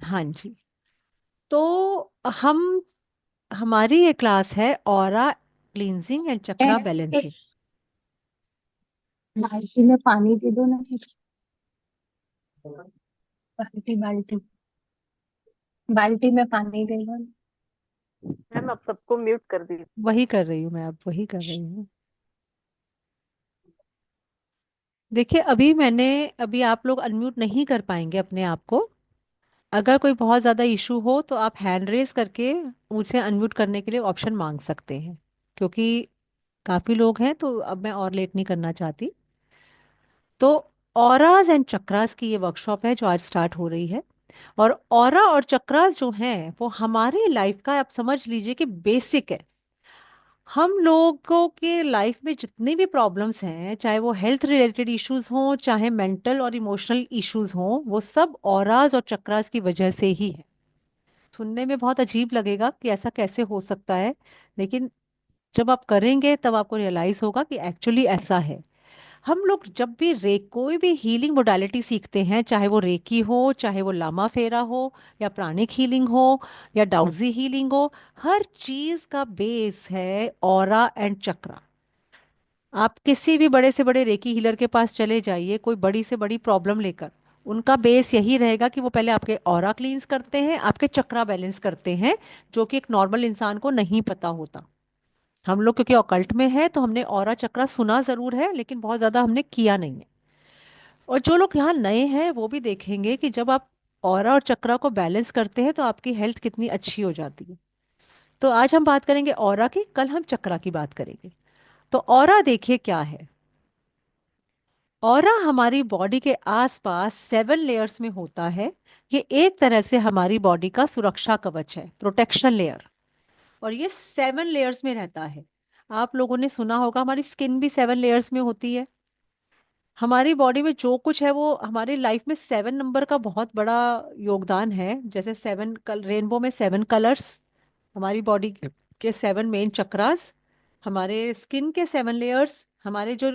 हाँ जी। तो हम हमारी ये क्लास है ऑरा क्लींजिंग एंड चक्रा एक बैलेंसिंग। बाल्टी में पानी दे दो ना। बाल्टी बाल्टी बाल्टी में पानी दे दो। मैम आप सबको म्यूट कर दीजिए। वही कर रही हूँ मैं, अब वही कर रही हूँ। देखिए अभी आप लोग अनम्यूट नहीं कर पाएंगे अपने आप को। अगर कोई बहुत ज़्यादा इशू हो तो आप हैंड रेज करके मुझसे अनम्यूट करने के लिए ऑप्शन मांग सकते हैं, क्योंकि काफ़ी लोग हैं तो अब मैं और लेट नहीं करना चाहती। तो ऑराज एंड चक्रास की ये वर्कशॉप है जो आज स्टार्ट हो रही है। और ऑरा और चक्रास जो हैं वो हमारी लाइफ का, आप समझ लीजिए कि बेसिक है। हम लोगों के लाइफ में जितनी भी प्रॉब्लम्स हैं, चाहे वो हेल्थ रिलेटेड इश्यूज हों, चाहे मेंटल और इमोशनल इश्यूज हों, वो सब ऑराज और चक्रास की वजह से ही है। सुनने में बहुत अजीब लगेगा कि ऐसा कैसे हो सकता है, लेकिन जब आप करेंगे तब आपको रियलाइज होगा कि एक्चुअली ऐसा है। हम लोग जब भी कोई भी हीलिंग मोडालिटी सीखते हैं, चाहे वो रेकी हो, चाहे वो लामा फेरा हो, या प्राणिक हीलिंग हो, या डाउजी हीलिंग हो, हर चीज का बेस है ऑरा एंड चक्रा। आप किसी भी बड़े से बड़े रेकी हीलर के पास चले जाइए कोई बड़ी से बड़ी प्रॉब्लम लेकर, उनका बेस यही रहेगा कि वो पहले आपके ऑरा क्लींस करते हैं, आपके चक्रा बैलेंस करते हैं, जो कि एक नॉर्मल इंसान को नहीं पता होता। हम लोग क्योंकि ऑकल्ट में है तो हमने ऑरा चक्रा सुना जरूर है, लेकिन बहुत ज्यादा हमने किया नहीं है। और जो लोग यहाँ नए हैं वो भी देखेंगे कि जब आप ऑरा और चक्रा को बैलेंस करते हैं तो आपकी हेल्थ कितनी अच्छी हो जाती है। तो आज हम बात करेंगे ऑरा की, कल हम चक्रा की बात करेंगे। तो ऑरा देखिए क्या है। ऑरा हमारी बॉडी के आसपास 7 लेयर्स में होता है। ये एक तरह से हमारी बॉडी का सुरक्षा कवच है, प्रोटेक्शन लेयर। और ये 7 लेयर्स में रहता है। आप लोगों ने सुना होगा हमारी स्किन भी 7 लेयर्स में होती है। हमारी बॉडी में जो कुछ है वो हमारी लाइफ में 7 नंबर का बहुत बड़ा योगदान है। जैसे सेवन कल रेनबो में 7 कलर्स, हमारी बॉडी के 7 मेन चक्रास, हमारे स्किन के 7 लेयर्स, हमारे जो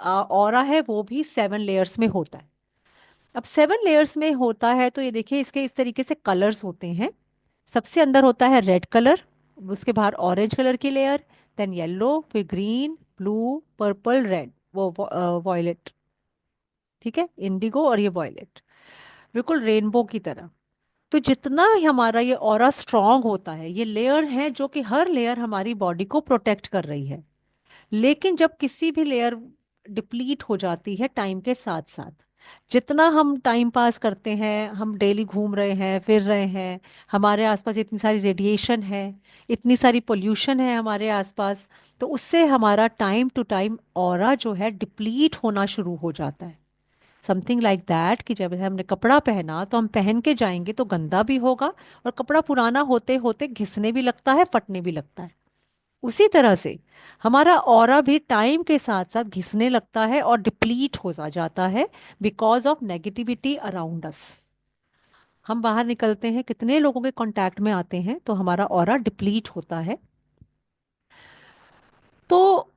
ऑरा है वो भी 7 लेयर्स में होता है। अब 7 लेयर्स में होता है तो ये देखिए इसके इस तरीके से कलर्स होते हैं। सबसे अंदर होता है रेड कलर, उसके बाहर ऑरेंज कलर की लेयर, देन येलो, फिर ग्रीन, ब्लू, पर्पल, रेड, वो वॉयलेट। ठीक है, इंडिगो और ये वॉयलेट, बिल्कुल रेनबो की तरह। तो जितना ही हमारा ये ऑरा स्ट्रांग होता है, ये लेयर है जो कि हर लेयर हमारी बॉडी को प्रोटेक्ट कर रही है। लेकिन जब किसी भी लेयर डिप्लीट हो जाती है टाइम के साथ साथ, जितना हम टाइम पास करते हैं, हम डेली घूम रहे हैं, फिर रहे हैं, हमारे आसपास इतनी सारी रेडिएशन है, इतनी सारी पोल्यूशन है हमारे आसपास, तो उससे हमारा टाइम टू टाइम ऑरा जो है डिप्लीट होना शुरू हो जाता है। समथिंग लाइक दैट कि जब हमने कपड़ा पहना तो हम पहन के जाएंगे तो गंदा भी होगा, और कपड़ा पुराना होते होते घिसने भी लगता है, फटने भी लगता है। उसी तरह से हमारा ऑरा भी टाइम के साथ साथ घिसने लगता है और डिप्लीट होता जाता है, because of negativity around us. हम बाहर निकलते हैं, कितने लोगों के कांटेक्ट में आते हैं, तो हमारा ऑरा डिप्लीट होता है। तो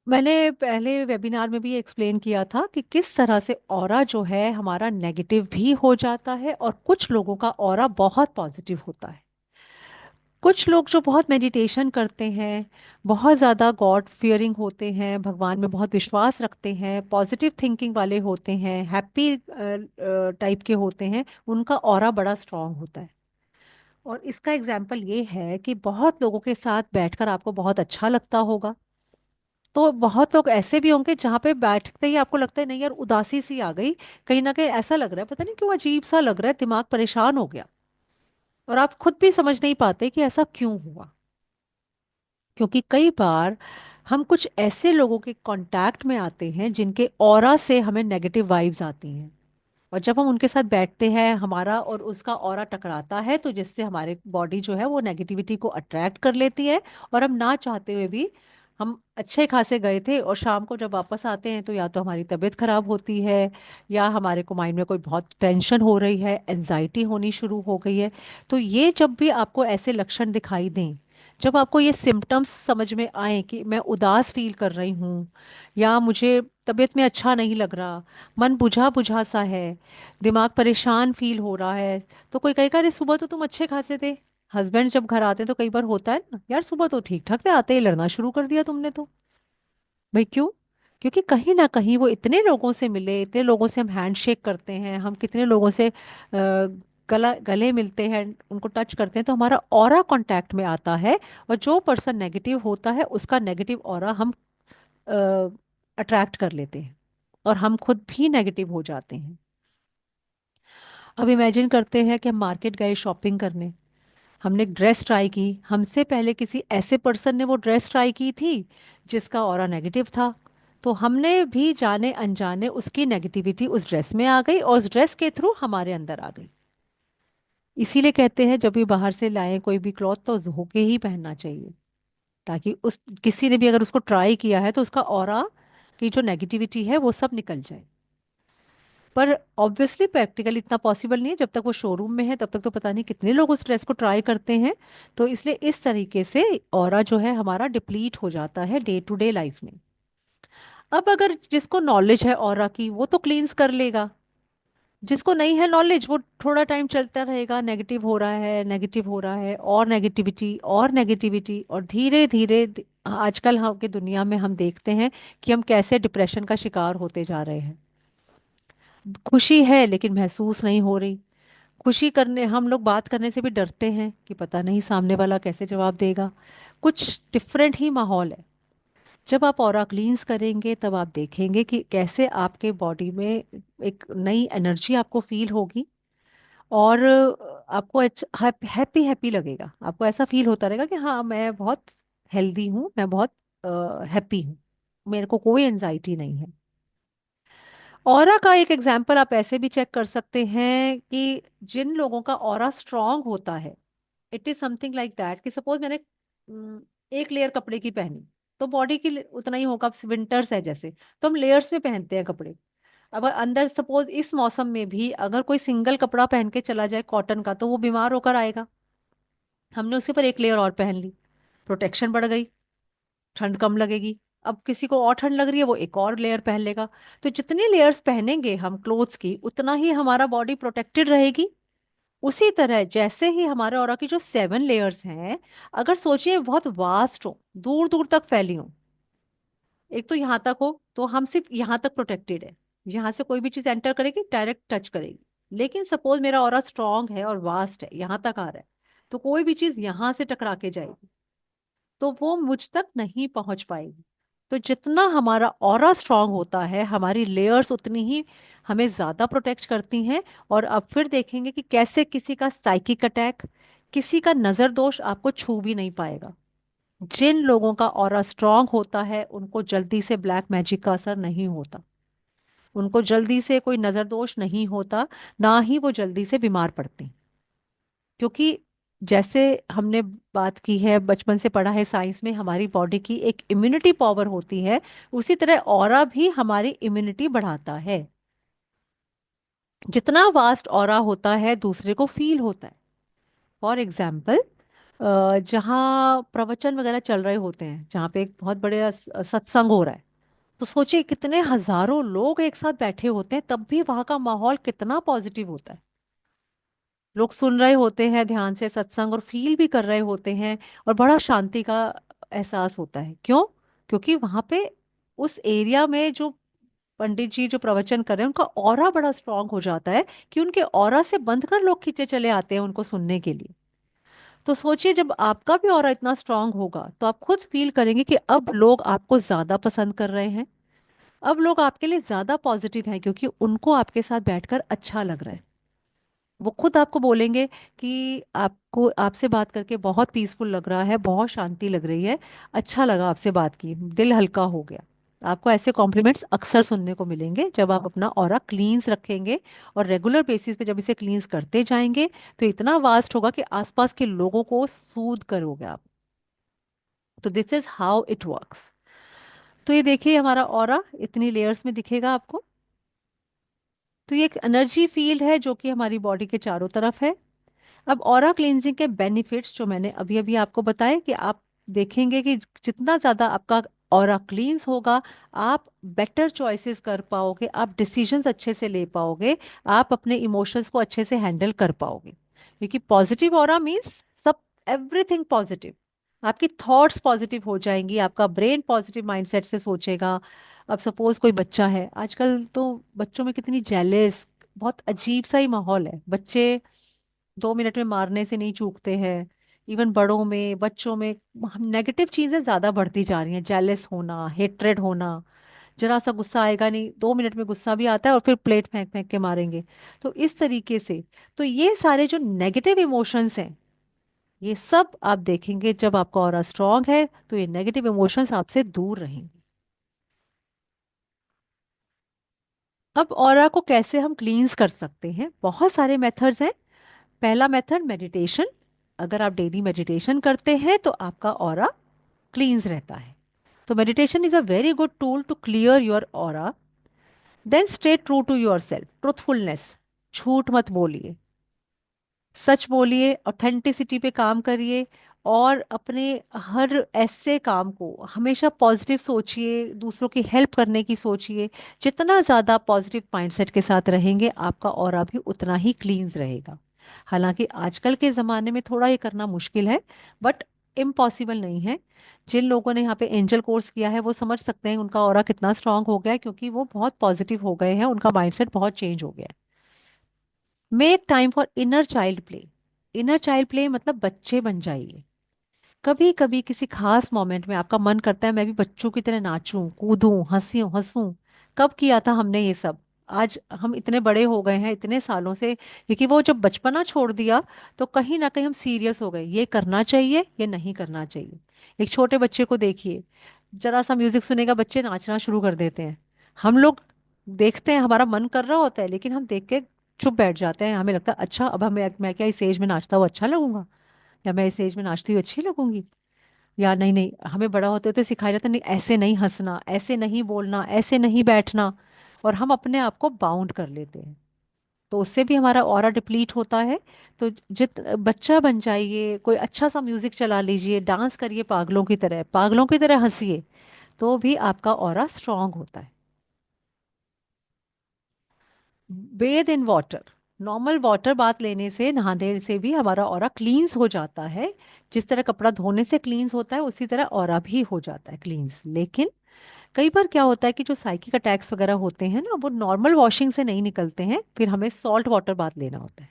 मैंने पहले वेबिनार में भी एक्सप्लेन किया था कि किस तरह से ऑरा जो है हमारा नेगेटिव भी हो जाता है, और कुछ लोगों का ऑरा बहुत पॉजिटिव होता है। कुछ लोग जो बहुत मेडिटेशन करते हैं, बहुत ज़्यादा गॉड फियरिंग होते हैं, भगवान में बहुत विश्वास रखते हैं, पॉजिटिव थिंकिंग वाले होते हैं, हैप्पी टाइप के होते हैं, उनका ऑरा बड़ा स्ट्रांग होता है। और इसका एग्जाम्पल ये है कि बहुत लोगों के साथ बैठकर आपको बहुत अच्छा लगता होगा। तो बहुत लोग ऐसे भी होंगे जहाँ पे बैठते ही आपको लगता है नहीं यार उदासी सी आ गई, कहीं ना कहीं ऐसा लग रहा है, पता नहीं क्यों अजीब सा लग रहा है, दिमाग परेशान हो गया। और आप खुद भी समझ नहीं पाते कि ऐसा क्यों हुआ। क्योंकि कई बार हम कुछ ऐसे लोगों के कांटेक्ट में आते हैं जिनके ऑरा से हमें नेगेटिव वाइब्स आती हैं। और जब हम उनके साथ बैठते हैं, हमारा और उसका ऑरा टकराता है, तो जिससे हमारे बॉडी जो है वो नेगेटिविटी को अट्रैक्ट कर लेती है। और हम ना चाहते हुए भी, हम अच्छे खासे गए थे और शाम को जब वापस आते हैं तो या तो हमारी तबीयत खराब होती है, या हमारे को माइंड में कोई बहुत टेंशन हो रही है, एनजाइटी होनी शुरू हो गई है। तो ये जब भी आपको ऐसे लक्षण दिखाई दें जब आपको ये सिम्टम्स समझ में आए कि मैं उदास फील कर रही हूँ, या मुझे तबीयत में अच्छा नहीं लग रहा, मन बुझा बुझा सा है, दिमाग परेशान फील हो रहा है, तो कोई कहेगा अरे सुबह तो तुम अच्छे खासे थे। हस्बैंड जब घर आते हैं तो कई बार होता है ना, यार सुबह तो ठीक ठाक थे, आते ही लड़ना शुरू कर दिया तुमने तो। भाई क्यों? क्योंकि कहीं ना कहीं वो इतने लोगों से मिले, इतने लोगों से हम हैंडशेक करते हैं, हम कितने लोगों से गला गले मिलते हैं, उनको टच करते हैं, तो हमारा ऑरा कांटेक्ट में आता है। और जो पर्सन नेगेटिव होता है उसका नेगेटिव ऑरा हम अट्रैक्ट कर लेते हैं, और हम खुद भी नेगेटिव हो जाते हैं। अब इमेजिन करते हैं कि हम मार्केट गए शॉपिंग करने, हमने एक ड्रेस ट्राई की, हमसे पहले किसी ऐसे पर्सन ने वो ड्रेस ट्राई की थी जिसका ऑरा नेगेटिव था, तो हमने भी जाने अनजाने उसकी नेगेटिविटी उस ड्रेस में आ गई और उस ड्रेस के थ्रू हमारे अंदर आ गई। इसीलिए कहते हैं जब भी बाहर से लाएं कोई भी क्लॉथ तो धो के ही पहनना चाहिए, ताकि उस किसी ने भी अगर उसको ट्राई किया है तो उसका ऑरा की जो नेगेटिविटी है वो सब निकल जाए। पर ऑब्वियसली प्रैक्टिकली इतना पॉसिबल नहीं है, जब तक वो शोरूम में है तब तक तो पता नहीं कितने लोग उस ड्रेस को ट्राई करते हैं। तो इसलिए इस तरीके से ऑरा जो है हमारा डिप्लीट हो जाता है डे टू डे लाइफ में। अब अगर जिसको नॉलेज है ऑरा की वो तो क्लींस कर लेगा, जिसको नहीं है नॉलेज वो थोड़ा टाइम चलता रहेगा, नेगेटिव हो रहा है, नेगेटिव हो रहा है, और नेगेटिविटी और नेगेटिविटी, और धीरे धीरे आजकल हम की दुनिया में हम देखते हैं कि हम कैसे डिप्रेशन का शिकार होते जा रहे हैं। खुशी है लेकिन महसूस नहीं हो रही, खुशी करने हम लोग बात करने से भी डरते हैं कि पता नहीं सामने वाला कैसे जवाब देगा। कुछ डिफरेंट ही माहौल है। जब आप ऑरा क्लींस करेंगे तब आप देखेंगे कि कैसे आपके बॉडी में एक नई एनर्जी आपको फील होगी, और आपको हैप्पी हैप्पी लगेगा, आपको ऐसा फील होता रहेगा कि हाँ मैं बहुत हेल्दी हूँ, मैं बहुत हैप्पी हूँ, मेरे को कोई एनजाइटी नहीं है। ऑरा का एक एग्जाम्पल आप ऐसे भी चेक कर सकते हैं कि जिन लोगों का ऑरा स्ट्रांग होता है, it is something like that कि सपोज मैंने एक लेयर कपड़े की पहनी, तो बॉडी की उतना ही होगा। अब विंटर्स है जैसे, तो हम लेयर्स में पहनते हैं कपड़े। अब अंदर सपोज इस मौसम में भी अगर कोई सिंगल कपड़ा पहन के चला जाए कॉटन का तो वो बीमार होकर आएगा। हमने उसके ऊपर एक लेयर और पहन ली, प्रोटेक्शन बढ़ गई, ठंड कम लगेगी। अब किसी को और ठंड लग रही है वो एक और लेयर पहन लेगा। तो जितनी लेयर्स पहनेंगे हम क्लोथ्स की उतना ही हमारा बॉडी प्रोटेक्टेड रहेगी। उसी तरह जैसे ही हमारे ऑरा की जो 7 लेयर्स हैं, अगर सोचिए बहुत वास्ट हो, दूर दूर तक फैली हो, एक तो यहाँ तक हो तो हम सिर्फ यहाँ तक प्रोटेक्टेड है, यहाँ से कोई भी चीज एंटर करेगी डायरेक्ट टच करेगी। लेकिन सपोज मेरा ऑरा स्ट्रांग है और वास्ट है, यहाँ तक आ रहा है, तो कोई भी चीज यहाँ से टकरा के जाएगी तो वो मुझ तक नहीं पहुंच पाएगी। तो जितना हमारा ऑरा स्ट्रांग होता है हमारी लेयर्स उतनी ही हमें ज्यादा प्रोटेक्ट करती हैं। और अब फिर देखेंगे कि कैसे किसी का साइकिक अटैक, किसी का नजर दोष आपको छू भी नहीं पाएगा। जिन लोगों का ऑरा स्ट्रांग होता है उनको जल्दी से ब्लैक मैजिक का असर नहीं होता, उनको जल्दी से कोई नजर दोष नहीं होता, ना ही वो जल्दी से बीमार पड़ते। क्योंकि जैसे हमने बात की है, बचपन से पढ़ा है साइंस में, हमारी बॉडी की एक इम्यूनिटी पावर होती है, उसी तरह ऑरा भी हमारी इम्यूनिटी बढ़ाता है। जितना वास्ट ऑरा होता है दूसरे को फील होता है। फॉर एग्जाम्पल, जहाँ प्रवचन वगैरह चल रहे होते हैं, जहाँ पे एक बहुत बड़े सत्संग हो रहा है, तो सोचिए कितने हजारों लोग एक साथ बैठे होते हैं तब भी वहाँ का माहौल कितना पॉजिटिव होता है। लोग सुन रहे होते हैं ध्यान से सत्संग और फील भी कर रहे होते हैं, और बड़ा शांति का एहसास होता है। क्यों? क्योंकि वहां पे उस एरिया में जो पंडित जी जो प्रवचन कर रहे हैं उनका ऑरा बड़ा स्ट्रांग हो जाता है, कि उनके ऑरा से बंध कर लोग खींचे चले आते हैं उनको सुनने के लिए। तो सोचिए जब आपका भी ऑरा इतना स्ट्रांग होगा तो आप खुद फील करेंगे कि अब लोग आपको ज्यादा पसंद कर रहे हैं, अब लोग आपके लिए ज्यादा पॉजिटिव हैं, क्योंकि उनको आपके साथ बैठकर अच्छा लग रहा है। वो खुद आपको बोलेंगे कि आपको आपसे बात करके बहुत पीसफुल लग रहा है, बहुत शांति लग रही है, अच्छा लगा आपसे बात की, दिल हल्का हो गया। आपको ऐसे कॉम्प्लीमेंट्स अक्सर सुनने को मिलेंगे जब आप अपना ऑरा क्लींस रखेंगे, और रेगुलर बेसिस पे जब इसे क्लींस करते जाएंगे तो इतना वास्ट होगा कि आसपास के लोगों को सूद करोगे आप। तो this is how it works. तो ये देखिए हमारा ऑरा इतनी लेयर्स में दिखेगा आपको। तो ये एक एनर्जी फील्ड है जो कि हमारी बॉडी के चारों तरफ है। अब ऑरा क्लींजिंग के बेनिफिट्स जो मैंने अभी अभी आपको बताए, कि आप देखेंगे कि जितना ज़्यादा आपका ऑरा क्लींस होगा, आप बेटर चॉइसेस कर पाओगे, आप डिसीजंस अच्छे से ले पाओगे, आप अपने इमोशंस को अच्छे से हैंडल कर पाओगे। क्योंकि पॉजिटिव ऑरा मीन्स सब, एवरीथिंग पॉजिटिव। आपकी थॉट्स पॉजिटिव हो जाएंगी, आपका ब्रेन पॉजिटिव माइंडसेट से सोचेगा। अब सपोज कोई बच्चा है, आजकल तो बच्चों में कितनी जेलेस, बहुत अजीब सा ही माहौल है। बच्चे 2 मिनट में मारने से नहीं चूकते हैं। इवन बड़ों में, बच्चों में नेगेटिव चीजें ज्यादा बढ़ती जा रही हैं। जेलस होना, हेट्रेड होना, जरा सा गुस्सा आएगा नहीं, 2 मिनट में गुस्सा भी आता है और फिर प्लेट फेंक फेंक के मारेंगे। तो इस तरीके से, तो ये सारे जो नेगेटिव इमोशंस हैं, ये सब आप देखेंगे जब आपका ऑरा स्ट्रांग है तो ये नेगेटिव इमोशंस आपसे दूर रहेंगे। अब ऑरा को कैसे हम क्लींस कर सकते हैं? बहुत सारे मेथड्स हैं। पहला मेथड मेडिटेशन। अगर आप डेली मेडिटेशन करते हैं तो आपका ऑरा क्लींस रहता है। तो meditation is a very good tool to clear your aura. Then stay true to your self, truthfulness, झूठ मत बोलिए, सच बोलिए, ऑथेंटिसिटी पे काम करिए। और अपने हर ऐसे काम को हमेशा पॉजिटिव सोचिए, दूसरों की हेल्प करने की सोचिए। जितना ज़्यादा पॉजिटिव माइंडसेट के साथ रहेंगे, आपका ऑरा भी उतना ही क्लींस रहेगा। हालांकि आजकल के ज़माने में थोड़ा ये करना मुश्किल है, बट इम्पॉसिबल नहीं है। जिन लोगों ने यहाँ पे एंजल कोर्स किया है वो समझ सकते हैं उनका ऑरा कितना स्ट्रांग हो गया है, क्योंकि वो बहुत पॉजिटिव हो गए हैं, उनका माइंडसेट बहुत चेंज हो गया है। Make time for inner child play. Inner child play मतलब बच्चे बन जाइए। कभी कभी किसी खास मोमेंट में आपका मन करता है मैं भी बच्चों की तरह नाचूं, कूदूं, हंसूं हंसूं। कब किया था हमने ये सब? आज हम इतने बड़े हो गए हैं इतने सालों से, क्योंकि वो जब बचपना छोड़ दिया तो कहीं ना कहीं हम सीरियस हो गए, ये करना चाहिए ये नहीं करना चाहिए। एक छोटे बच्चे को देखिए, जरा सा म्यूजिक सुनेगा, बच्चे नाचना शुरू कर देते हैं। हम लोग देखते हैं, हमारा मन कर रहा होता है लेकिन हम देख के चुप बैठ जाते हैं। हमें लगता है अच्छा, अब हमें, मैं क्या इस एज में नाचता हुआ अच्छा लगूंगा, या मैं इस एज में नाचती हुई अच्छी लगूंगी? या नहीं नहीं, हमें बड़ा होते होते सिखाया जाता है, नहीं ऐसे नहीं हंसना, ऐसे नहीं बोलना, ऐसे नहीं बैठना। और हम अपने आप को बाउंड कर लेते हैं, तो उससे भी हमारा ऑरा डिप्लीट होता है। तो जित बच्चा बन जाइए, कोई अच्छा सा म्यूजिक चला लीजिए, डांस करिए पागलों की तरह, पागलों की तरह हंसिए, तो भी आपका ऑरा स्ट्रांग होता है। बेद इन वाटर। नॉर्मल वाटर बात लेने से, नहाने से भी हमारा ऑरा क्लींस हो जाता है। जिस तरह कपड़ा धोने से क्लींस होता है उसी तरह ऑरा भी हो जाता है क्लींस। लेकिन कई बार क्या होता है कि जो साइकिक अटैक्स वगैरह होते हैं ना, वो नॉर्मल वॉशिंग से नहीं निकलते हैं, फिर हमें सॉल्ट वाटर बात लेना होता है।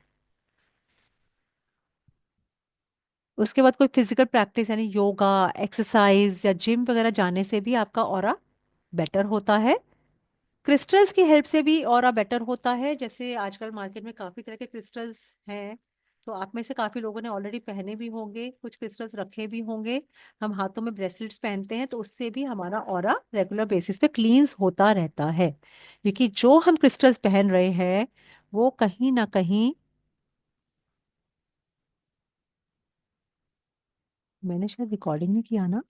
उसके बाद कोई फिजिकल प्रैक्टिस यानी योगा, एक्सरसाइज या जिम वगैरह जाने से भी आपका ऑरा बेटर होता है। क्रिस्टल्स की हेल्प से भी ऑरा बेटर होता है। जैसे आजकल मार्केट में काफी तरह के क्रिस्टल्स हैं, तो आप में से काफी लोगों ने ऑलरेडी पहने भी होंगे, कुछ क्रिस्टल्स रखे भी होंगे। हम हाथों में ब्रेसलेट्स पहनते हैं तो उससे भी हमारा ऑरा रेगुलर बेसिस पे क्लींस होता रहता है। क्योंकि जो हम क्रिस्टल्स पहन रहे हैं वो कहीं ना कहीं, मैंने शायद रिकॉर्डिंग नहीं किया ना,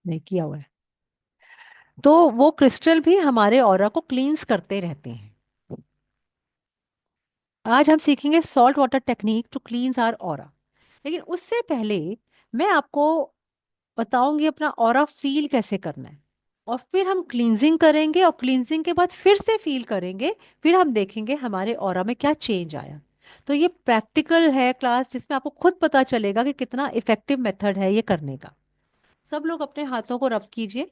नहीं किया हुआ है, तो वो क्रिस्टल भी हमारे ऑरा को क्लींस करते रहते हैं। आज हम सीखेंगे salt water technique to cleanse our aura. लेकिन उससे पहले मैं आपको बताऊंगी अपना ऑरा फील कैसे करना है। और फिर हम क्लींजिंग करेंगे, और क्लींजिंग के बाद फिर से फील करेंगे। फिर हम देखेंगे हमारे ऑरा में क्या चेंज आया। तो ये प्रैक्टिकल है क्लास, जिसमें आपको खुद पता चलेगा कि कितना इफेक्टिव मेथड है ये करने का। सब लोग अपने हाथों को रब कीजिए।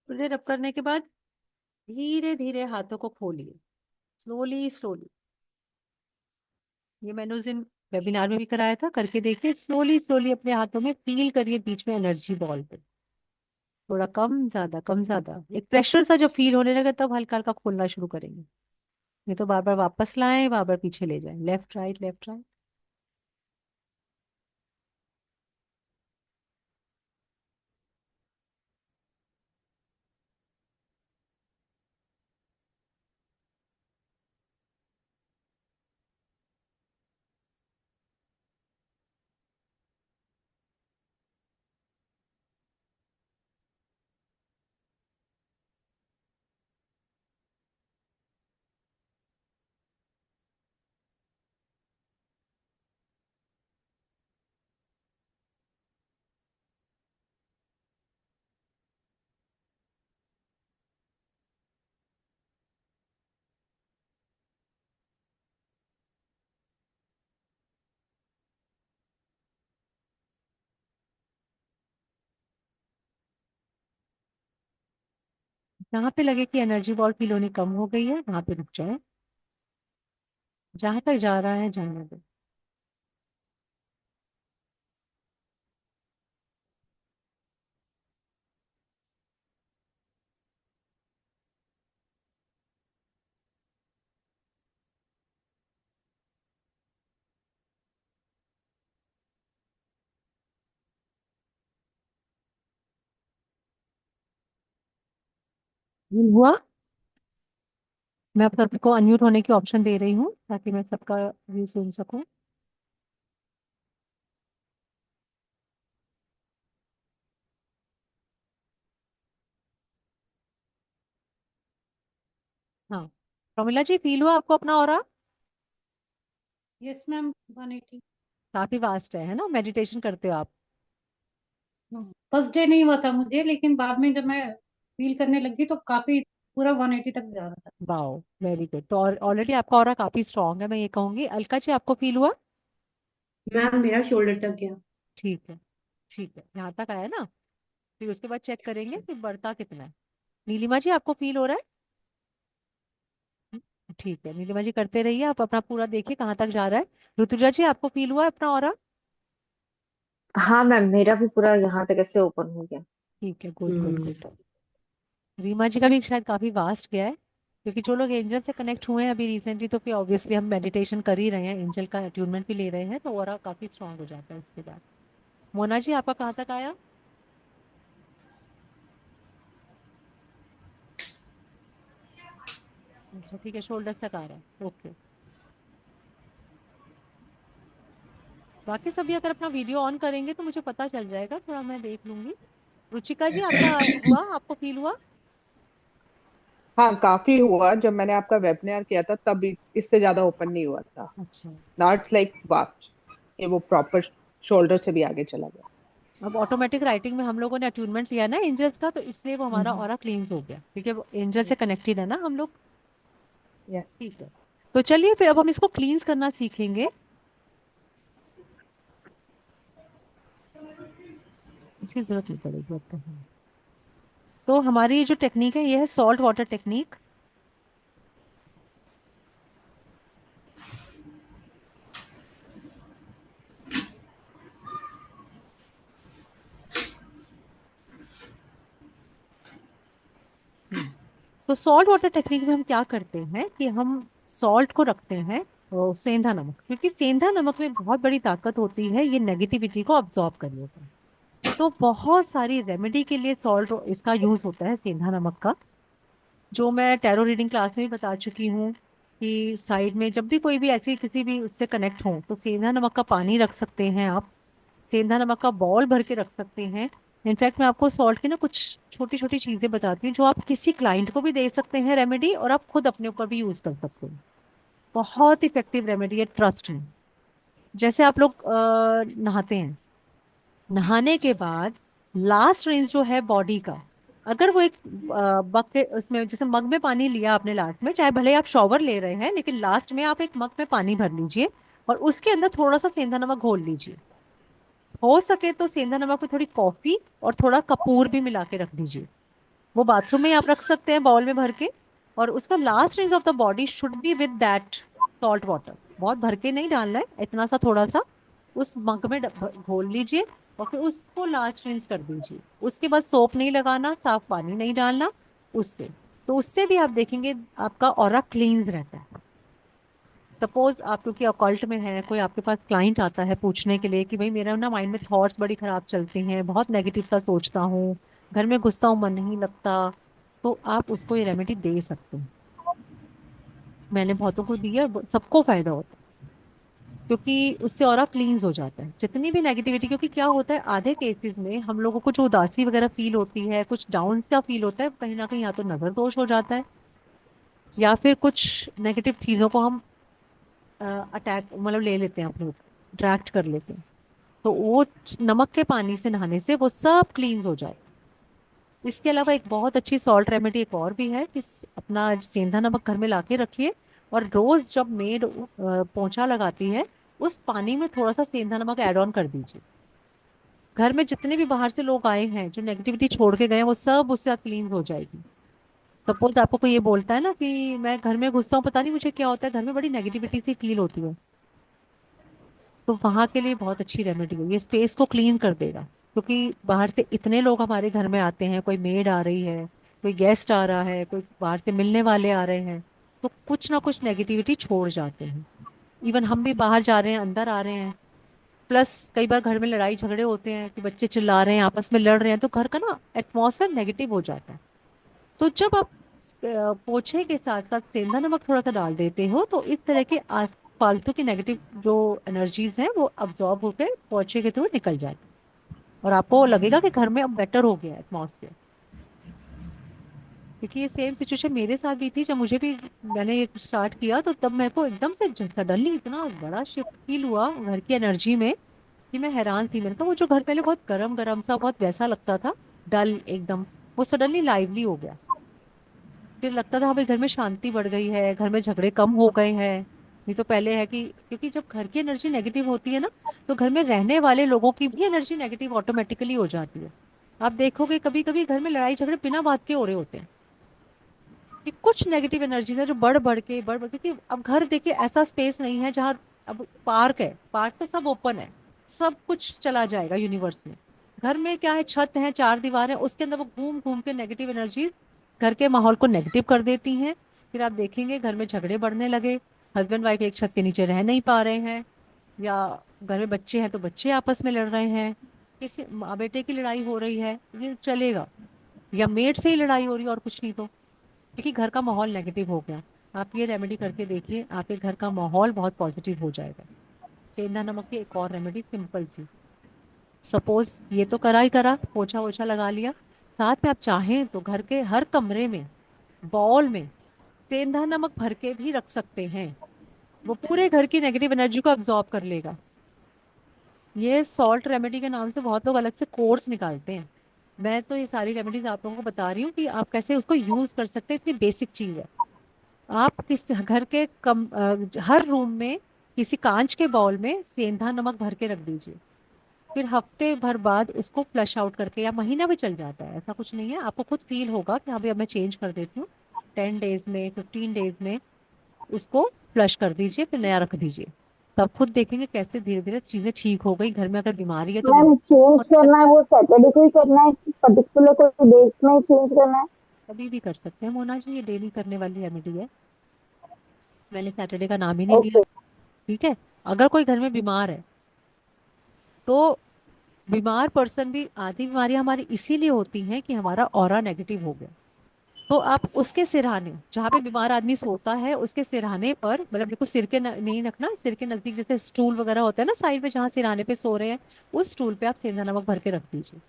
फिर रब करने के बाद धीरे धीरे हाथों को खोलिए, स्लोली स्लोली। ये मैंने उस दिन वेबिनार में भी कराया था, करके देखिए। स्लोली स्लोली अपने हाथों में फील करिए बीच में एनर्जी बॉल पे। थोड़ा कम ज्यादा, कम ज्यादा, एक प्रेशर सा जब फील होने लगे तब हल्का हल्का खोलना शुरू करेंगे। नहीं तो बार बार वापस लाएं, बार बार पीछे ले जाएं, लेफ्ट राइट लेफ्ट राइट। जहाँ पे लगे कि एनर्जी बॉल फील होनी कम हो गई है वहां पे रुक जाए। जहां तक जा रहा है जाने दो। हुआ। मैं आप सबको अनम्यूट होने की ऑप्शन दे रही हूँ ताकि मैं सबका व्यू सुन सकूं। हाँ, प्रमिला जी फील हुआ आपको अपना ऑरा? Yes ma'am 180। काफी वास्ट है ना? मेडिटेशन करते हो आप? फर्स्ट डे नहीं हुआ था मुझे, लेकिन बाद में जब मैं फील करने लगी तो काफी पूरा 180 तक जा रहा था। Wow, very good. तो ऑलरेडी आपका ऑरा काफी स्ट्रांग है, मैं ये कहूंगी। अलका जी आपको फील हुआ? मैम मेरा शोल्डर तक गया। ठीक है, ठीक है, यहाँ तक आया ना? फिर उसके बाद चेक करेंगे कि बढ़ता कितना है। नीलिमा जी आपको फील हो रहा है? ठीक है, नीलिमा जी करते रहिए, आप अपना पूरा देखिए कहाँ तक जा रहा है। ऋतुजा जी आपको फील हुआ है अपना ऑरा? हाँ मैम, मेरा भी पूरा यहाँ तक ऐसे ओपन हो गया। ठीक है, गुड गुड हम्म। गुड। रीमा जी का भी शायद काफी वास्ट गया है, क्योंकि जो लोग एंजल से कनेक्ट हुए हैं अभी रिसेंटली, तो फिर ऑब्वियसली हम मेडिटेशन कर ही रहे हैं, एंजल का अट्यूनमेंट भी ले रहे हैं, तो ऑरा काफी स्ट्रांग हो जाता है उसके बाद। मोना जी आपका कहाँ तक आया? अच्छा ठीक है, शोल्डर तक आ रहा है, ओके। बाकी सभी अगर अपना वीडियो ऑन करेंगे तो मुझे पता चल जाएगा, थोड़ा मैं देख लूंगी। रुचिका जी आपका हुआ, आपको फील हुआ? हाँ, काफी हुआ। जब मैंने आपका वेबिनार किया था तब इससे ज्यादा ओपन नहीं हुआ था। अच्छा। नाउ इट्स लाइक वास्ट, ये वो प्रॉपर शोल्डर से भी आगे चला गया। अब ऑटोमेटिक राइटिंग में हम लोगों ने अट्यूनमेंट लिया ना एंजल्स का, तो इसलिए वो हमारा हम्म। ऑरा क्लींस हो गया, क्योंकि वो एंजल से कनेक्टेड है ना हम लोग। या ठीक है, तो चलिए फिर अब हम इसको क्लींस करना सीखेंगे। इसकी जरूरत नहीं पड़ेगी अब तो। तो हमारी ये जो टेक्निक है ये है सॉल्ट वाटर टेक्निक। तो सॉल्ट वाटर टेक्निक में हम क्या करते हैं कि हम सॉल्ट को रखते हैं, सेंधा नमक, क्योंकि सेंधा नमक में बहुत बड़ी ताकत होती है, ये नेगेटिविटी को अब्सॉर्ब कर लेता है। तो बहुत सारी रेमेडी के लिए सॉल्ट इसका यूज होता है, सेंधा नमक का, जो मैं टैरो रीडिंग क्लास में भी बता चुकी हूँ कि साइड में जब भी कोई भी ऐसी किसी भी उससे कनेक्ट हो तो सेंधा नमक का पानी रख सकते हैं आप, सेंधा नमक का बॉल भर के रख सकते हैं। इनफैक्ट मैं आपको सॉल्ट की ना कुछ छोटी छोटी चीजें बताती हूँ जो आप किसी क्लाइंट को भी दे सकते हैं रेमेडी, और आप खुद अपने ऊपर भी यूज कर सकते हैं। बहुत इफेक्टिव रेमेडी है, ट्रस्ट है। जैसे आप लोग नहाते हैं, नहाने के बाद लास्ट रिंस जो है बॉडी का, अगर वो एक बकेट उसमें जैसे मग में पानी लिया आपने लास्ट में, चाहे भले आप शॉवर ले रहे हैं लेकिन लास्ट में आप एक मग में पानी भर लीजिए और उसके अंदर थोड़ा सा सेंधा नमक घोल लीजिए। हो सके तो सेंधा नमक में थोड़ी कॉफी और थोड़ा कपूर भी मिला के रख दीजिए। वो बाथरूम में ही आप रख सकते हैं बाउल में भर के। और उसका last rinse of the body should be with that salt water, बहुत भर के नहीं डालना है, इतना सा थोड़ा सा उस मग में घोल लीजिए और फिर उसको लास्ट रिंस कर दीजिए। उसके बाद सोप नहीं लगाना, साफ पानी नहीं डालना उससे। तो उससे भी आप देखेंगे आपका ऑरा क्लींस रहता है। सपोज आप क्योंकि अकॉल्ट में है, कोई आपके पास क्लाइंट आता है पूछने के लिए कि भाई मेरा ना माइंड में थॉट्स बड़ी खराब चलते हैं, बहुत नेगेटिव सा सोचता हूँ, घर में गुस्सा हूँ, मन नहीं लगता, तो आप उसको ये रेमेडी दे सकते हैं। मैंने बहुतों को दी है और सबको फायदा होता है, क्योंकि उससे ऑरा क्लींस हो जाता है जितनी भी नेगेटिविटी। क्योंकि क्या होता है आधे केसेस में हम लोगों को जो उदासी वगैरह फील होती है, कुछ डाउन सा फील होता है, कहीं ना कहीं या तो नजर दोष हो जाता है या फिर कुछ नेगेटिव चीजों को हम अटैक मतलब ले लेते हैं अपने ऊपर, अट्रैक्ट कर लेते हैं। तो वो नमक के पानी से नहाने से वो सब क्लींस हो जाए। इसके अलावा एक बहुत अच्छी सॉल्ट रेमेडी एक और भी है कि अपना सेंधा नमक घर में लाके रखिए और रोज जब मेड पोंछा लगाती है उस पानी में थोड़ा सा सेंधा नमक ऐड ऑन कर दीजिए। घर में जितने भी बाहर से लोग आए हैं जो नेगेटिविटी छोड़ के गए हैं वो सब उससे क्लींस हो जाएगी। सपोज आपको कोई ये बोलता है ना कि मैं घर में घुसता हूँ, पता नहीं मुझे क्या होता है, घर में बड़ी नेगेटिविटी सी फील होती है, तो वहां के लिए बहुत अच्छी रेमेडी है, ये स्पेस को क्लीन कर देगा। क्योंकि बाहर से इतने लोग हमारे घर में आते हैं, कोई मेड आ रही है, कोई गेस्ट आ रहा है, कोई बाहर से मिलने वाले आ रहे हैं, तो कुछ ना कुछ नेगेटिविटी छोड़ जाते हैं। इवन हम भी बाहर जा रहे हैं, अंदर आ रहे हैं, प्लस कई बार घर में लड़ाई झगड़े होते हैं कि बच्चे चिल्ला रहे हैं, आपस में लड़ रहे हैं, तो घर का ना एटमॉस्फेयर नेगेटिव हो जाता है। तो जब आप पोछे के साथ साथ सेंधा नमक थोड़ा सा डाल देते हो, तो इस तरह के आस फालतू की नेगेटिव जो एनर्जीज हैं वो अब्जॉर्ब होकर पोछे के थ्रू निकल जाती है, और आपको लगेगा कि घर में अब बेटर हो गया एटमॉस्फेयर। क्योंकि ये सेम सिचुएशन मेरे साथ भी थी, जब मुझे भी मैंने ये स्टार्ट किया, तो तब मेरे को एकदम से सडनली इतना बड़ा शिफ्ट फील हुआ घर की एनर्जी में कि मैं हैरान थी। मैंने कहा वो जो घर पहले बहुत गरम गरम सा, बहुत वैसा लगता था, डल एकदम, वो सडनली लाइवली हो गया। फिर लगता था हाँ भाई घर में शांति बढ़ गई है, घर में झगड़े कम हो गए हैं। नहीं तो पहले है कि क्योंकि जब घर की एनर्जी नेगेटिव होती है ना, तो घर में रहने वाले लोगों की भी एनर्जी नेगेटिव ऑटोमेटिकली हो जाती है। आप देखोगे कभी कभी घर में लड़ाई झगड़े बिना बात के हो रहे होते हैं, कि कुछ नेगेटिव एनर्जीज है जो बढ़ बढ़, क्योंकि अब घर देखिए ऐसा स्पेस नहीं है जहाँ, अब पार्क है, पार्क तो सब ओपन है, सब कुछ चला जाएगा यूनिवर्स में। घर में क्या है, छत है, चार दीवार है, उसके अंदर वो घूम घूम के नेगेटिव एनर्जीज घर के माहौल को नेगेटिव कर देती हैं। फिर आप देखेंगे घर में झगड़े बढ़ने लगे, हस्बैंड वाइफ एक छत के नीचे रह नहीं पा रहे हैं, या घर में बच्चे हैं तो बच्चे आपस में लड़ रहे हैं, किसी माँ बेटे की लड़ाई हो रही है, ये चलेगा, या मेड से ही लड़ाई हो रही है और कुछ नहीं तो, क्योंकि घर का माहौल नेगेटिव हो गया। आप ये रेमेडी करके देखिए, आपके घर का माहौल बहुत पॉजिटिव हो जाएगा। सेंधा नमक की एक और रेमेडी सिंपल सी, सपोज ये तो करा ही करा, पोछा वोछा लगा लिया, साथ में आप चाहें तो घर के हर कमरे में बॉल में सेंधा नमक भर के भी रख सकते हैं, वो पूरे घर की नेगेटिव एनर्जी को अब्जॉर्ब कर लेगा। ये सॉल्ट रेमेडी के नाम से बहुत लोग अलग से कोर्स निकालते हैं, मैं तो ये सारी रेमेडीज आप लोगों को बता रही हूँ कि आप कैसे उसको यूज कर सकते हैं, इतनी बेसिक चीज है। आप किस घर के हर रूम में किसी कांच के बाउल में सेंधा नमक भर के रख दीजिए। फिर हफ्ते भर बाद उसको फ्लश आउट करके, या महीना भी चल जाता है, ऐसा कुछ नहीं है, आपको खुद फील होगा कि हाँ भाई अब मैं चेंज कर देती हूँ। 10 डेज में, 15 डेज में उसको फ्लश कर दीजिए, फिर नया रख दीजिए। तब खुद देखेंगे कैसे धीरे धीरे चीजें ठीक हो गई। घर में अगर बीमारी है तो मैम चेंज करना है वो सैटरडे को ही करना है, पर्टिकुलर कोई डेज में चेंज करना है? कभी भी कर सकते हैं मोना जी, ये डेली करने वाली रेमेडी है, मैंने सैटरडे का नाम ही नहीं लिया। ओके। ठीक है। अगर कोई घर में बीमार है, तो बीमार पर्सन भी, आधी बीमारियां हमारी इसीलिए होती हैं कि हमारा ऑरा नेगेटिव हो गया। तो आप उसके सिरहाने, जहाँ पे बीमार आदमी सोता है उसके सिरहाने पर, मतलब बिल्कुल सिर के नहीं रखना, सिर के नजदीक जैसे स्टूल वगैरह होता है ना साइड में, जहाँ सिरहाने पे सो रहे हैं, उस स्टूल पे आप सेंधा नमक भर के रख दीजिए।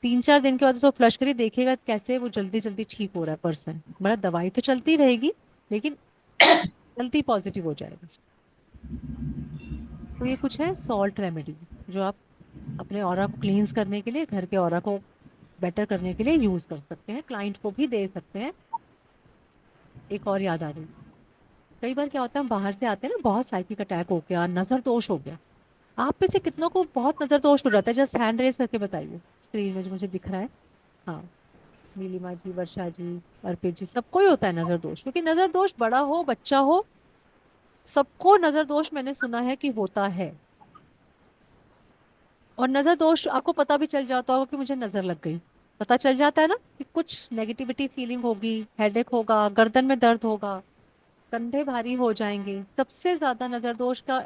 3-4 दिन के बाद उसको फ्लश करिए, देखिएगा कैसे वो जल्दी जल्दी ठीक हो रहा है पर्सन। मतलब दवाई तो चलती रहेगी, लेकिन जल्दी पॉजिटिव हो जाएगा। तो ये कुछ है सॉल्ट रेमेडी जो आप अपने ऑरा को क्लींस करने के लिए, घर के ऑरा को बेटर करने के लिए यूज कर सकते हैं, क्लाइंट को भी दे सकते हैं। एक और याद आ गई, कई बार क्या होता है हम बाहर से आते हैं ना, बहुत साइकिक अटैक हो गया, नजर दोष हो गया, आप में से कितनों को बहुत नजर दोष हो जाता है? जस्ट हैंड रेस करके बताइए स्क्रीन में जो मुझे दिख रहा है। हाँ, नीलिमा जी, वर्षा जी, अर्पित जी, सबको ही होता है नजर दोष। क्योंकि नजर दोष बड़ा हो बच्चा हो, सबको नजर दोष मैंने सुना है कि होता है। और नजर दोष आपको पता भी चल जाता होगा कि मुझे नजर लग गई, पता चल जाता है ना कि कुछ नेगेटिविटी फीलिंग होगी, हेडेक होगा, गर्दन में दर्द होगा, कंधे भारी हो जाएंगे। सबसे ज्यादा नजर दोष का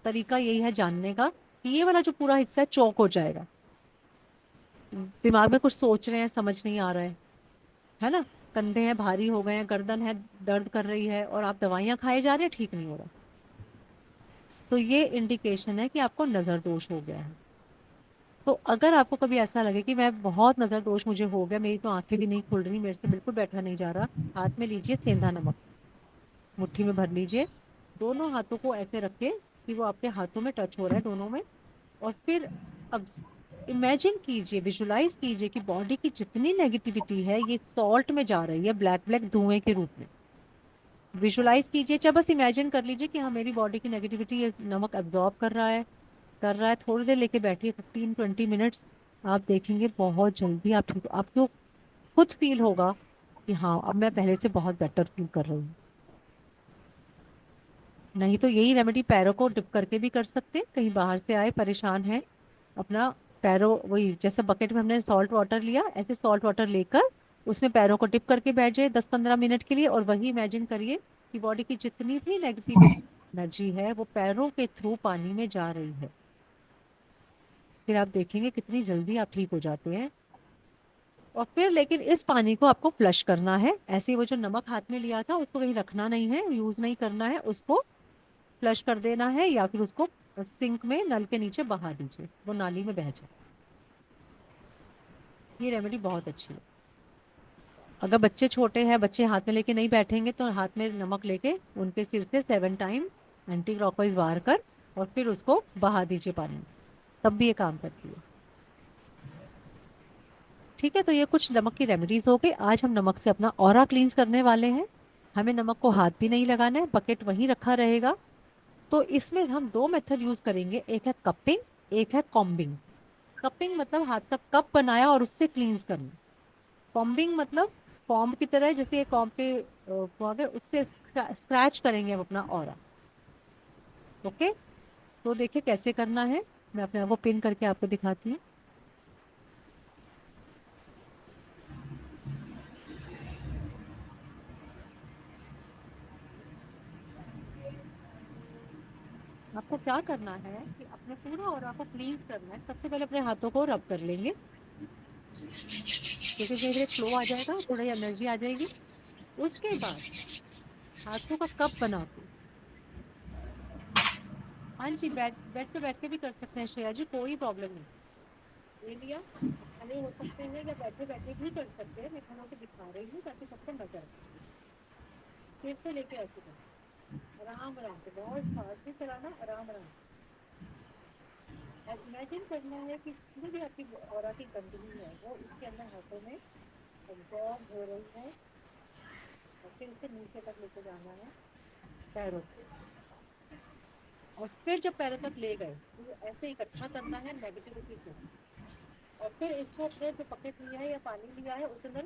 तरीका यही है जानने का, कि ये वाला जो पूरा हिस्सा है चौक हो जाएगा, दिमाग में कुछ सोच रहे हैं समझ नहीं आ रहा है ना, कंधे हैं भारी हो गए हैं, गर्दन है दर्द कर रही है, और आप दवाइयां खाए जा रहे हैं ठीक नहीं हो रहा, तो ये इंडिकेशन है कि आपको नजर दोष हो गया है। तो अगर आपको कभी ऐसा लगे कि मैं बहुत नजर दोष मुझे हो गया, मेरी तो आंखें भी नहीं खुल रही, मेरे से बिल्कुल बैठा नहीं जा रहा, हाथ में लीजिए सेंधा नमक, मुट्ठी में भर लीजिए, दोनों हाथों को ऐसे रखें कि वो आपके हाथों में टच हो रहा है दोनों में, और फिर अब इमेजिन कीजिए, विजुलाइज कीजिए कि बॉडी की जितनी नेगेटिविटी है ये सॉल्ट में जा रही है, ब्लैक ब्लैक धुएं के रूप में। विजुलाइज कीजिए, चाहे बस इमेजिन कर लीजिए कि हाँ मेरी बॉडी की नेगेटिविटी ये नमक एब्जॉर्ब कर रहा है, कर रहा है। थोड़ी देर लेके बैठिए, 15-20 मिनट्स, आप देखेंगे बहुत जल्दी आप ठीक, आपको खुद फील होगा कि हाँ अब मैं पहले से बहुत बेटर फील कर रही हूँ। नहीं तो यही रेमेडी पैरों को डिप करके भी कर सकते हैं, कहीं बाहर से आए परेशान है, अपना पैरों वही जैसे बकेट में हमने सॉल्ट वाटर लिया, ऐसे सॉल्ट वाटर लेकर उसमें पैरों को डिप करके बैठ जाए 10-15 मिनट के लिए, और वही इमेजिन करिए कि बॉडी की जितनी भी नेगेटिविटी एनर्जी है वो पैरों के थ्रू पानी में जा रही है। फिर आप देखेंगे कितनी जल्दी आप ठीक हो जाते हैं। और फिर लेकिन इस पानी को आपको फ्लश करना है, ऐसे ही वो जो नमक हाथ में लिया था उसको कहीं रखना नहीं है, यूज नहीं करना है, उसको फ्लश कर देना है, या फिर उसको सिंक में नल के नीचे बहा दीजिए, वो नाली में बह जाए। ये रेमेडी बहुत अच्छी है। अगर बच्चे छोटे हैं, बच्चे हाथ में लेके नहीं बैठेंगे, तो हाथ में नमक लेके उनके सिर से 7 टाइम्स एंटी क्लॉकवाइज वार कर और फिर उसको बहा दीजिए पानी में, तब भी ये काम करती है। ठीक है, तो ये कुछ नमक की रेमेडीज हो गई। आज हम नमक से अपना ऑरा क्लींस करने वाले हैं। हमें नमक को हाथ भी नहीं लगाना है, बकेट वहीं रखा रहेगा। तो इसमें हम दो मेथड यूज करेंगे, एक है कपिंग, एक है कॉम्बिंग। कपिंग मतलब हाथ का कप बनाया और उससे क्लींस करना। कॉम्बिंग मतलब कॉम्ब की तरह, जैसे ये कॉम्ब के वो आ गए, उससे स्क्रैच करेंगे हम अपना ऑरा। ओके, तो देखिए कैसे करना है, मैं अपने आप को पिन करके आपको दिखाती हूँ। आपको क्या करना है कि अपने पूरा ऑरा को क्लींस करना है। सबसे पहले अपने हाथों को रब कर लेंगे, क्योंकि धीरे धीरे फ्लो आ जाएगा, थोड़ी एनर्जी आ जाएगी। उसके बाद हाथों का कप बना के, हाँ जी, बेड बेड पे बैठ के भी कर सकते हैं श्रेया जी, कोई प्रॉब्लम नहीं। ले लिया, खड़े हो सकते हैं या बैठे बैठे भी कर सकते हैं, मैं खड़ा होकर दिखा रही हूँ ताकि सबको नजर आए। फिर से लेके ऐसे करो, आराम आराम से, बहुत फास्ट भी चलाना, आराम आराम से। और इमेजिन करना है कि जो भी आपकी ऑरा की गंदगी है वो इसके अंदर हाथों में एब्जॉर्ब हो रही है, और फिर इसे नीचे तक लेके जाना है पैरों से। और फिर जब पैरों तक ले गए तो ऐसे इकट्ठा करना है नेगेटिविटी को, और फिर इसको अपने जो बकेट लिया है या पानी लिया है उसके अंदर,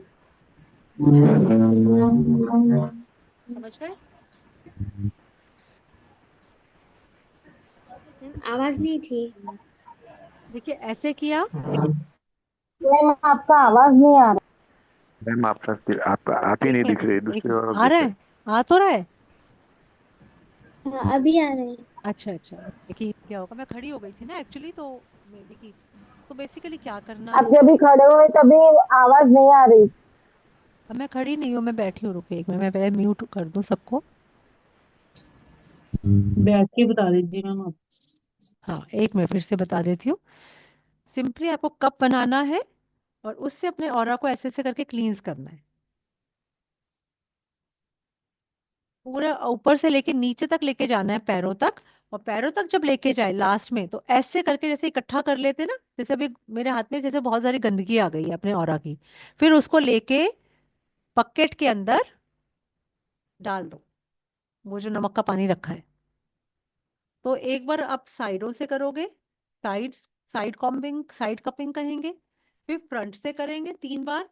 समझ गए? मैम आवाज नहीं थी। देखिए ऐसे किया। मैम आपका आवाज नहीं आ रहा। मैम आप ही एक नहीं दिख रहे, मिनट, एक दूसरे और आ दिख रहा रहे। है, आ तो रहा है। हाँ अभी आ रहे हैं। अच्छा अच्छा, देखिए क्या होगा, मैं खड़ी हो गई थी ना एक्चुअली, तो मे बी की, तो बेसिकली क्या करना आप है। जब भी खड़े हुए तभी आवाज नहीं आ रही। अब मैं खड़ी नहीं हूँ, मैं बैठी हूँ, रुके एक मिनट, मैं पहले म्यूट कर दूँ सबको। बैठ के बता दीजिए मैम आप। हाँ, एक मैं फिर से बता देती हूँ। सिंपली आपको कप बनाना है और उससे अपने ऑरा को ऐसे ऐसे करके क्लींस करना है, पूरा ऊपर से लेके नीचे तक लेके जाना है पैरों तक। और पैरों तक जब लेके जाए लास्ट में, तो ऐसे करके जैसे इकट्ठा कर लेते ना, जैसे अभी मेरे हाथ में जैसे बहुत सारी गंदगी आ गई है अपने ऑरा की, फिर उसको लेके बकेट के अंदर डाल दो, वो जो नमक का पानी रखा है। तो एक बार आप साइडों से करोगे, side side combing, side cupping कहेंगे। फिर फ्रंट से करेंगे 3 बार,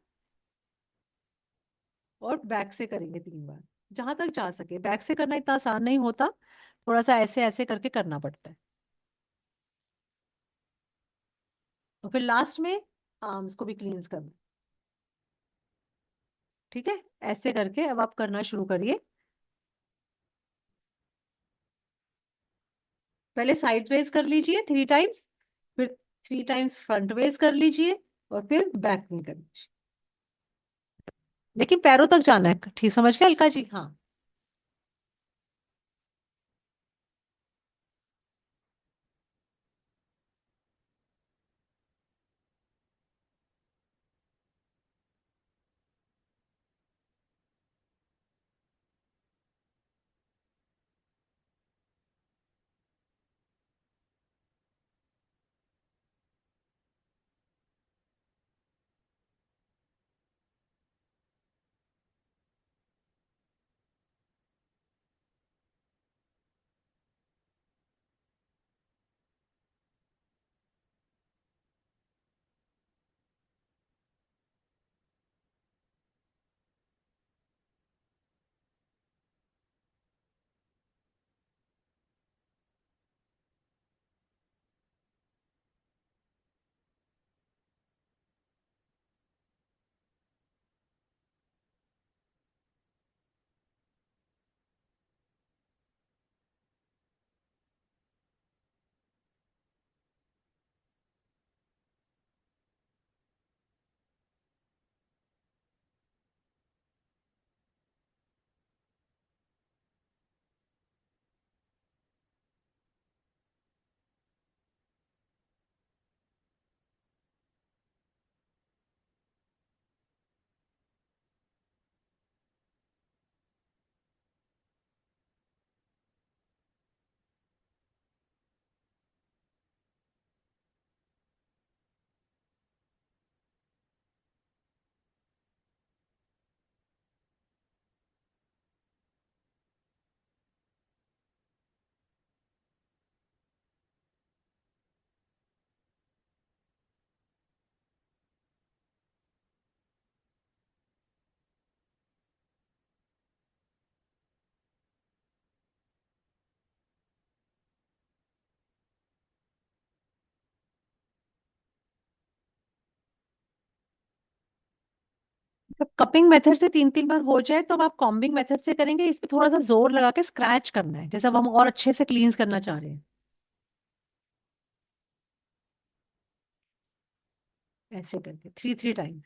और बैक से करेंगे 3 बार, जहां तक जा सके। बैक से करना इतना आसान नहीं होता, थोड़ा सा ऐसे ऐसे करके करना पड़ता है। तो फिर लास्ट में आर्म्स को भी क्लींस करना। ठीक है, ऐसे करके अब आप करना शुरू करिए। पहले साइड वेज कर लीजिए 3 टाइम्स, फिर 3 टाइम्स फ्रंट वेज कर लीजिए, और फिर बैक में कर लीजिए। लेकिन पैरों तक जाना है, ठीक समझ गए अलका जी? हाँ। तो कपिंग मेथड से 3 3 बार हो जाए तो अब आप कॉम्बिंग मेथड से करेंगे। इस पे थोड़ा सा जोर लगा के स्क्रैच करना है, जैसे अब हम और अच्छे से क्लींस करना चाह रहे हैं, ऐसे करके 3 3 टाइम्स।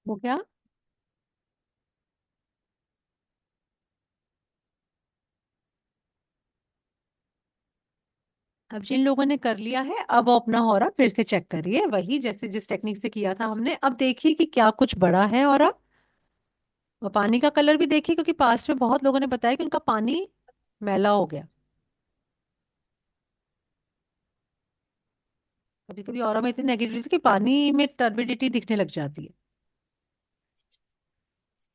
वो क्या? अब जिन लोगों ने कर लिया है, अब वो अपना हो रहा फिर से चेक करिए, वही जैसे जिस टेक्निक से किया था हमने। अब देखिए कि क्या कुछ बड़ा है। और पानी का कलर भी देखिए, क्योंकि पास्ट में बहुत लोगों ने बताया कि उनका पानी मैला हो गया। कभी कभी ऑरा में इतनी नेगेटिविटी कि पानी में टर्बिडिटी दिखने लग जाती है।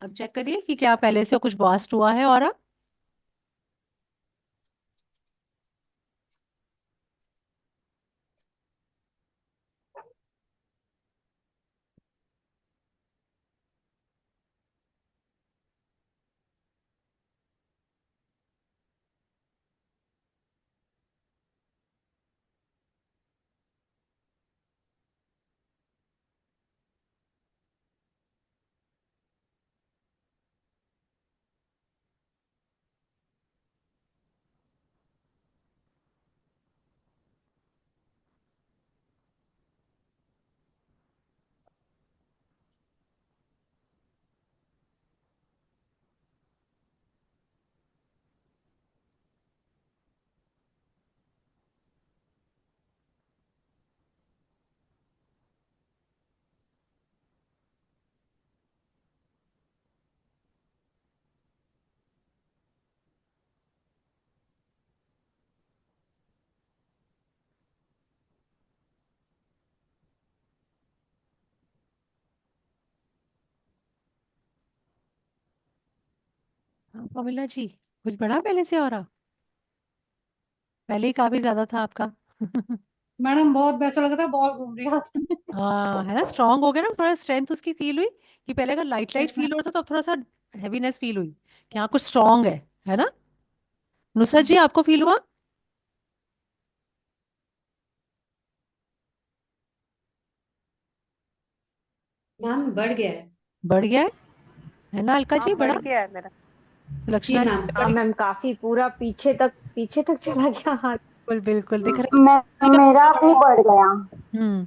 अब चेक करिए कि क्या पहले से कुछ बास्ट हुआ है ऑरा। हाँ, प्रमिला जी, कुछ बड़ा पहले से ऑरा? पहले ही काफी ज्यादा था आपका। मैडम बहुत वैसा लग रहा था बॉल घूम रही है हाथ में। हाँ, है ना, स्ट्रांग हो गया ना, थोड़ा स्ट्रेंथ उसकी फील हुई। कि पहले अगर light light yes feel ma'am. हो रहा था तो अब थोड़ा सा हैवीनेस फील हुई कि हाँ कुछ स्ट्रांग है ना? नुसरत जी, आपको फील हुआ? मैम बढ़ गया है। बढ़ गया है ना अलका हाँ जी, बढ़ बड़ा? गया है मेरा। जी लक्षणा जी मैम। हाँ बढ़ मैम, काफी पूरा पीछे तक चला गया हाथ। बिल्कुल बिल्कुल दिख रहा है मैं कि मेरा आपका भी बड़ा। बढ़ गया। हम्म।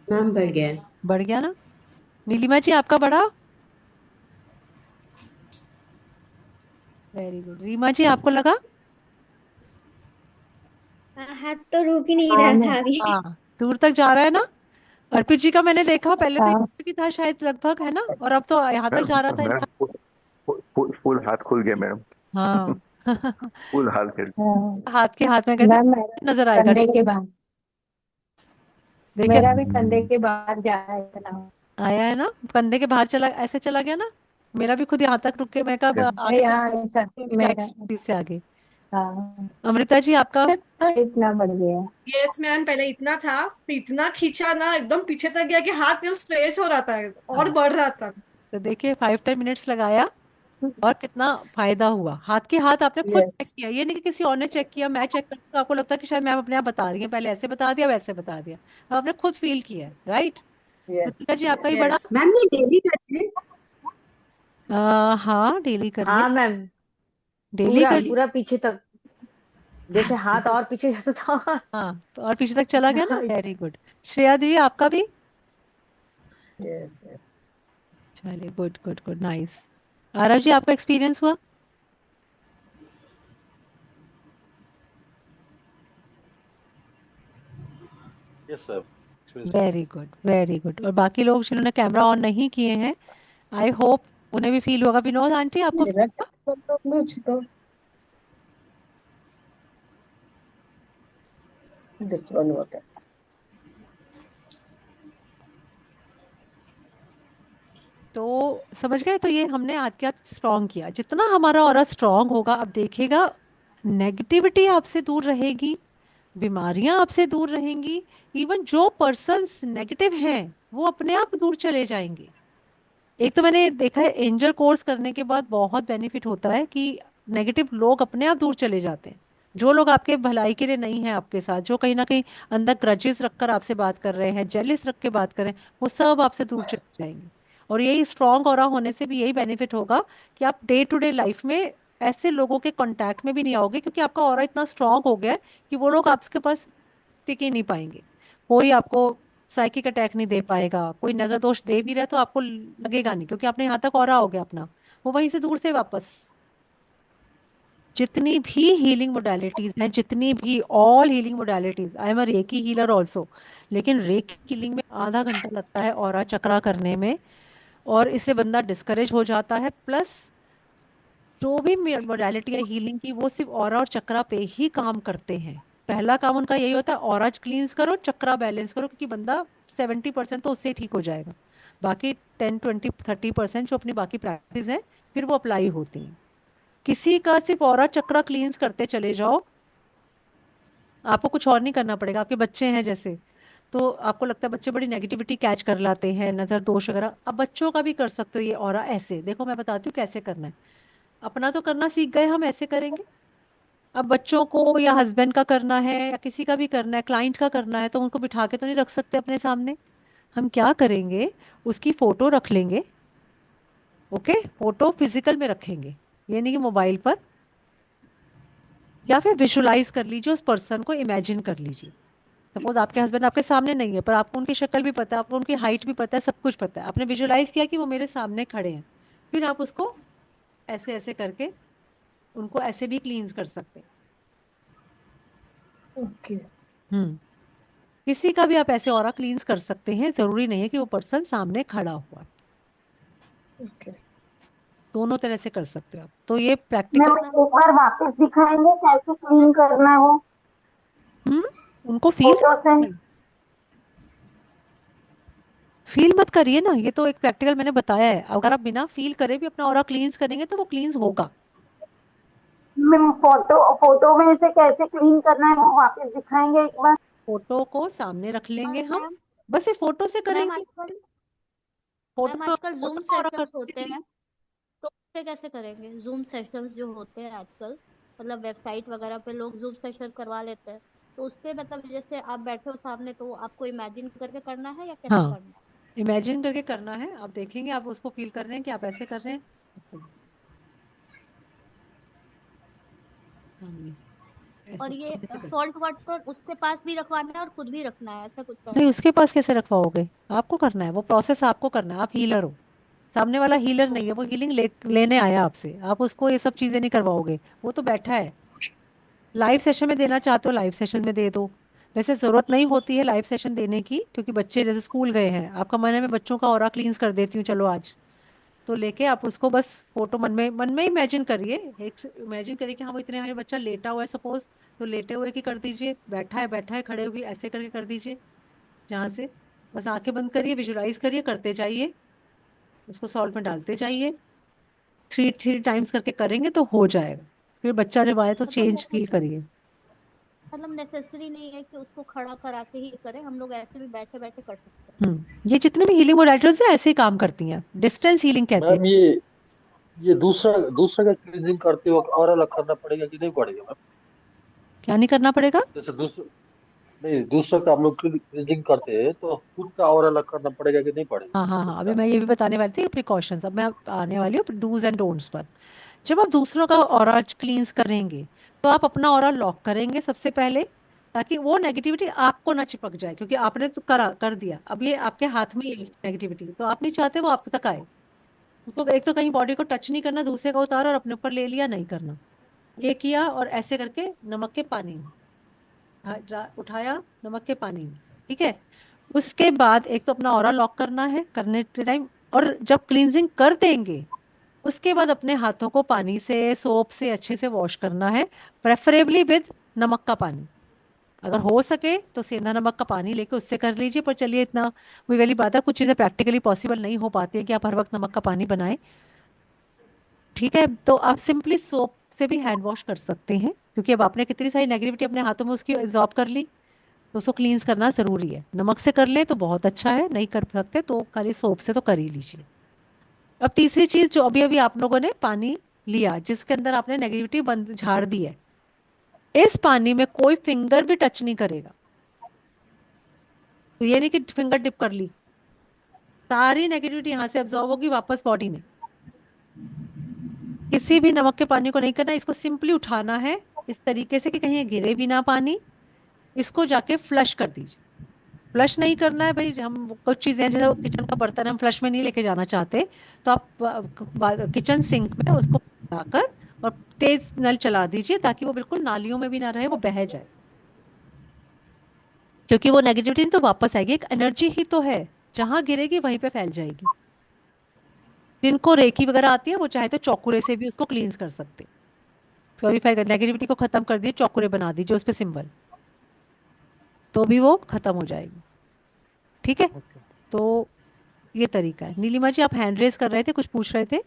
मैम बढ़ गया है। बढ़ गया ना? नीलिमा जी, आपका बड़ा? Very good. रीमा जी, आपको लगा? हाथ तो रुक ही नहीं हाँ रहा मैं था अभी। हाँ, दूर तक जा रहा है ना? अर्पित जी का मैंने देखा, पहले तो हाँ। यहाँ तक ही था शायद लगभग, है ना, और अब तो यहाँ तक मैम जा रहा था मैम इनका। फुल हाथ खुल गया मैम। हाँ। फुल हाथ खुल। हाँ, हाथ के हाथ में कहते मैम मेरा नजर आएगा। कंधे के बाद देखिए, मेरा भी कंधे के बाहर जा रहा है इतना। आया है ना, कंधे के बाहर चला, ऐसे चला गया ना। मेरा भी खुद यहाँ तक रुक के मैं कब आगे नहीं, हाँ ऐसा मेरा। से आगे। हाँ। अमृता जी, आपका? इतना बढ़ गया। यस मैम, पहले इतना था, फिर इतना खींचा ना एकदम पीछे तक गया कि हाथ में स्ट्रेच हो रहा था और हाँ, बढ़ रहा था। तो देखिए 5 10 मिनट्स लगाया और कितना फायदा हुआ। हाथ के हाथ आपने खुद चेक यस किया, ये नहीं कि किसी और ने चेक किया, मैं चेक करती हूँ तो आपको लगता है कि शायद मैम अपने आप बता रही है, पहले ऐसे बता दिया वैसे बता दिया। अब आपने खुद फील किया है, राइट। यस तो जी आपका भी बड़ा। यस। मैम ये डेली करते हैं? हाँ डेली करिए, हाँ मैम, डेली पूरा करिए। पूरा पीछे तक, जैसे हाथ और पीछे जाता था। हाँ तो और पीछे तक चला गया ना, वेरी गुड। श्रेया दी आपका भी। Yes yes. चलिए good good good nice. Aarav ji आपका एक्सपीरियंस हुआ। यस सर, एक्सपीरियंस हुआ। Very good very good. और बाकी लोग जिन्होंने कैमरा ऑन नहीं किए हैं, आई होप उन्हें भी फील होगा। विनोद आंटी आपको मेरा feel हुआ? तो कुछ तो दिक्कत नहीं होता। तो समझ गए। तो ये हमने आज क्या स्ट्रांग किया, जितना हमारा ऑरा स्ट्रांग होगा अब देखिएगा, नेगेटिविटी आपसे दूर रहेगी, बीमारियां आपसे दूर रहेंगी। इवन जो पर्सन्स नेगेटिव हैं वो अपने आप दूर चले जाएंगे। एक तो मैंने देखा है एंजल कोर्स करने के बाद बहुत बेनिफिट होता है कि नेगेटिव लोग अपने आप दूर चले जाते हैं। जो लोग आपके भलाई के लिए नहीं है आपके साथ, जो कहीं ना कहीं अंदर ग्रजेस रखकर आपसे बात कर रहे हैं, जेलिस रख के बात कर रहे हैं, वो सब आपसे दूर चले जाएंगे। और यही स्ट्रांग ऑरा होने से भी यही बेनिफिट होगा कि आप डे टू डे लाइफ में ऐसे लोगों के कांटेक्ट में भी नहीं आओगे, क्योंकि आपका ऑरा इतना स्ट्रांग हो गया है कि वो लोग आपके पास टिक ही नहीं पाएंगे। कोई आपको साइकिक अटैक नहीं दे पाएगा, कोई नजर दोष दे भी रहा है तो आपको लगेगा नहीं, क्योंकि आपने यहाँ तक ऑरा हो गया अपना, वो वहीं से दूर से वापस। जितनी भी हीलिंग मोडालिटीज हैं, जितनी भी all healing modalities, I am a recce healer also, लेकिन रेकी हीलिंग में आधा घंटा लगता है ऑरा चक्रा करने में, और इससे बंदा डिस्करेज हो जाता है। प्लस जो भी मोडालिटी है हीलिंग की, वो सिर्फ ऑरा और चक्रा पे ही काम करते हैं। पहला काम उनका यही होता है, ऑरा क्लींस करो, चक्रा बैलेंस करो, क्योंकि बंदा 70% तो उससे ठीक हो जाएगा। बाकी 10 20 30% जो अपनी बाकी प्रैक्टिस है फिर वो अप्लाई होती हैं। किसी का सिर्फ ऑरा चक्रा क्लींस करते चले जाओ, आपको कुछ और नहीं करना पड़ेगा। आपके बच्चे हैं जैसे, तो आपको लगता है बच्चे बड़ी नेगेटिविटी कैच कर लाते हैं, नजर दोष वगैरह, अब बच्चों का भी कर सकते हो ये ऑरा ऐसे। देखो मैं बताती हूँ कैसे करना है। अपना तो करना सीख गए हम, ऐसे करेंगे। अब बच्चों को या हस्बैंड का करना है या किसी का भी करना है, क्लाइंट का करना है, तो उनको बिठा के तो नहीं रख सकते अपने सामने। हम क्या करेंगे, उसकी फोटो रख लेंगे। ओके, फोटो फिजिकल में रखेंगे, ये नहीं कि मोबाइल पर। या फिर विजुलाइज कर लीजिए, उस पर्सन को इमेजिन कर लीजिए। सपोज आपके हस्बैंड आपके सामने नहीं है, पर आपको उनकी शक्ल भी पता है, आपको उनकी हाइट भी पता है, सब कुछ पता है, आपने विजुलाइज किया कि वो मेरे सामने खड़े हैं। फिर आप उसको ऐसे ऐसे करके उनको ऐसे भी क्लींस कर सकते हैं। ओके हम्म। किसी का भी आप ऐसे ऑरा क्लींस कर सकते हैं, जरूरी नहीं है कि वो पर्सन सामने खड़ा हुआ। ओके। दोनों तरह से कर सकते हो आप, तो ये मैम प्रैक्टिकल। एक बार वापस दिखाएंगे कैसे क्लीन करना है वो हम्म। उनको फील फोटो से? फील मत करिए ना, ये तो एक प्रैक्टिकल मैंने बताया है। अगर आप बिना फील करे भी अपना ऑरा क्लींस करेंगे तो वो क्लींस होगा। मैम फोटो फोटो में से कैसे क्लीन करना है वो वापस दिखाएंगे एक बार? फोटो को सामने रख और लेंगे हम, मैम बस ये फोटो से मैम करेंगे। आजकल मैम फोटो आजकल जूम फोटो का ऑरा कर सेशंस होते देंगे। हैं, तो उससे कैसे करेंगे? जूम सेशंस जो होते हैं आजकल, मतलब वेबसाइट वगैरह पे लोग जूम सेशन करवा लेते हैं, तो उससे मतलब जैसे आप बैठे हो सामने तो आपको इमेजिन करके करना है या कैसे हाँ, करना है? इमेजिन करके करना है। आप देखेंगे, आप उसको फील कर रहे हैं कि आप ऐसे कर रहे हैं सामने, और ऐसे ये ऐसे कर। सॉल्ट वाटर उसके पास भी रखवाना है और खुद भी रखना है, ऐसा कुछ नहीं, करना है? उसके पास कैसे रखवाओगे, आपको करना है वो प्रोसेस, आपको करना है। आप हीलर हो, सामने वाला हीलर नहीं है, वो हीलिंग लेने आया आपसे, आप उसको ये सब चीजें नहीं करवाओगे। वो तो बैठा है। लाइव सेशन में देना चाहते हो, लाइव सेशन में दे दो। वैसे जरूरत नहीं होती है लाइव सेशन देने की, क्योंकि बच्चे जैसे स्कूल गए हैं, आपका मन है मैं बच्चों का ऑरा क्लींस कर देती हूँ, चलो आज। तो लेके आप उसको बस फोटो मन में इमेजिन करिए। एक इमेजिन करिए कि हाँ वो इतने हमारे बच्चा लेटा हुआ है सपोज, तो लेटे हुए की कर दीजिए, बैठा है खड़े हुए ऐसे करके कर दीजिए। जहाँ से बस आंखें बंद करिए, विजुलाइज करिए, करते जाइए, उसको सॉल्ट में डालते जाइए। थ्री थ्री टाइम्स करके करेंगे तो हो जाएगा। फिर बच्चा जब आए तो मतलब चेंज फील करिए। नेसेसरी नहीं है कि उसको खड़ा करा के ही करें, हम लोग ऐसे भी बैठे बैठे कर सकते हैं। ये जितने भी हीलिंग मोडालिटीज है ऐसे ही काम करती हैं, डिस्टेंस हीलिंग कहते हैं। मैम ये ये दूसरा दूसरा का क्लींजिंग करते वक्त और अलग करना पड़ेगा कि नहीं पड़ेगा मैम? क्या नहीं करना पड़ेगा? जैसे दूसरा, नहीं दूसरा का हम लोग क्लींजिंग करते हैं तो खुद का और अलग करना पड़ेगा कि नहीं पड़ेगा हाँ हाँ खुद हाँ, अभी का? मैं ये भी बताने वाली थी प्रिकॉशंस। अब मैं आने वाली हूँ डूज एंड डोंट्स पर। जब आप दूसरों का ऑरा क्लींस करेंगे तो आप अपना ऑरा लॉक करेंगे सबसे पहले, ताकि वो नेगेटिविटी आपको ना चिपक जाए, क्योंकि आपने तो कर दिया, अब ये आपके हाथ में ही है नेगेटिविटी, तो आप नहीं चाहते वो आप तक आए। तो एक तो कहीं बॉडी को टच नहीं करना, दूसरे का उतारा और अपने ऊपर ले लिया, नहीं करना। ये किया और ऐसे करके नमक के पानी में उठाया, नमक के पानी में। ठीक है। उसके बाद एक तो अपना ऑरा लॉक करना है करने के टाइम, और जब क्लींजिंग कर देंगे उसके बाद अपने हाथों को पानी से, सोप से अच्छे से वॉश करना है, प्रेफरेबली विद नमक का पानी। अगर हो सके तो सेंधा नमक का पानी लेके उससे कर लीजिए, पर चलिए इतना वही वाली बात है, कुछ चीज़ें प्रैक्टिकली पॉसिबल नहीं हो पाती है कि आप हर वक्त नमक का पानी बनाएं। ठीक है, तो आप सिंपली सोप से भी हैंड वॉश कर सकते हैं, क्योंकि अब आपने कितनी सारी नेगेटिविटी अपने हाथों में उसकी एब्जॉर्ब कर ली, तो उसको क्लींस करना जरूरी है। नमक से कर ले तो बहुत अच्छा है, नहीं कर सकते तो खाली सोप से तो कर ही लीजिए। अब तीसरी चीज, जो अभी अभी आप लोगों ने पानी लिया जिसके अंदर आपने नेगेटिविटी बंद झाड़ दी है, इस पानी में कोई फिंगर भी टच नहीं करेगा। तो ये नहीं कि फिंगर डिप कर ली, सारी नेगेटिविटी यहां से अब्जॉर्ब होगी वापस बॉडी में। किसी भी नमक के पानी को नहीं करना, इसको सिंपली उठाना है इस तरीके से कि कहीं गिरे भी ना पानी, इसको जाके फ्लश कर दीजिए। फ्लश नहीं करना है भाई, हम कुछ चीजें जैसे किचन का बर्तन हम फ्लश में नहीं लेके जाना चाहते, तो आप किचन सिंक में उसको लगाकर और तेज नल चला दीजिए, ताकि वो बिल्कुल नालियों में भी ना रहे, वो बह जाए। क्योंकि वो नेगेटिविटी तो वापस आएगी, एक एनर्जी ही तो है, जहां गिरेगी वहीं पे फैल जाएगी। जिनको रेकी वगैरह आती है वो चाहे तो चौकुरे से भी उसको क्लींस कर सकते, प्योरीफाई कर, नेगेटिविटी को खत्म कर दिए, चौकुरे बना दीजिए उस पर सिंबल, तो भी वो खत्म हो जाएगी। ठीक है, तो ये तरीका है। नीलिमा जी आप हैंड रेज कर रहे थे, कुछ पूछ रहे थे?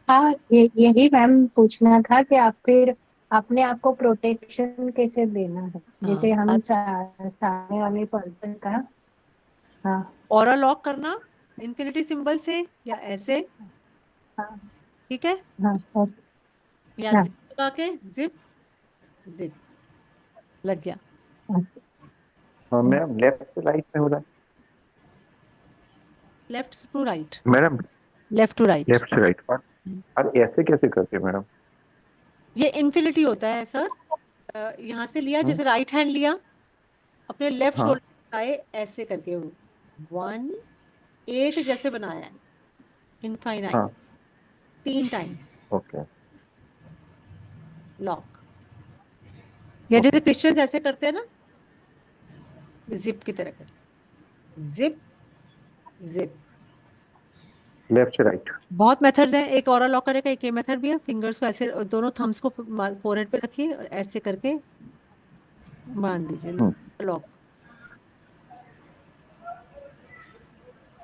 हाँ, ये यही मैम पूछना था कि आप फिर अपने आप को प्रोटेक्शन कैसे देना है, जैसे हम हाँ, सामने वाले पर्सन का। हाँ ऑरा लॉक करना इन्फिनिटी सिंबल से या ऐसे। हाँ ठीक है, हाँ या हाँ जिप लगा के, जिप, जिप लग गया। हाँ, हाँ मैम, लेफ्ट से राइट में हो रहा लेफ्ट टू राइट, है madam. Left to right. Left से राइट, और ऐसे कैसे करते हैं मैडम? ये इन्फिनिटी होता है सर। यहाँ से लिया, हम्म, जैसे राइट हैंड लिया, अपने लेफ्ट हाँ शोल्डर आए ऐसे करके, 1 8 जैसे बनाया है, इनफाइनाइट, हाँ, 3 टाइम ओके लॉक। या जैसे ओके। क्रिश्चियंस ऐसे करते हैं ना, जिप की तरह करते, जिप, जिप। लेफ्ट से राइट। बहुत मेथड्स हैं, एक और लॉक करने का एक ये मेथड भी है, फिंगर्स को ऐसे दोनों थम्स को फोरहेड पे रखिए और ऐसे करके बांध दीजिए, हम्म, लॉक।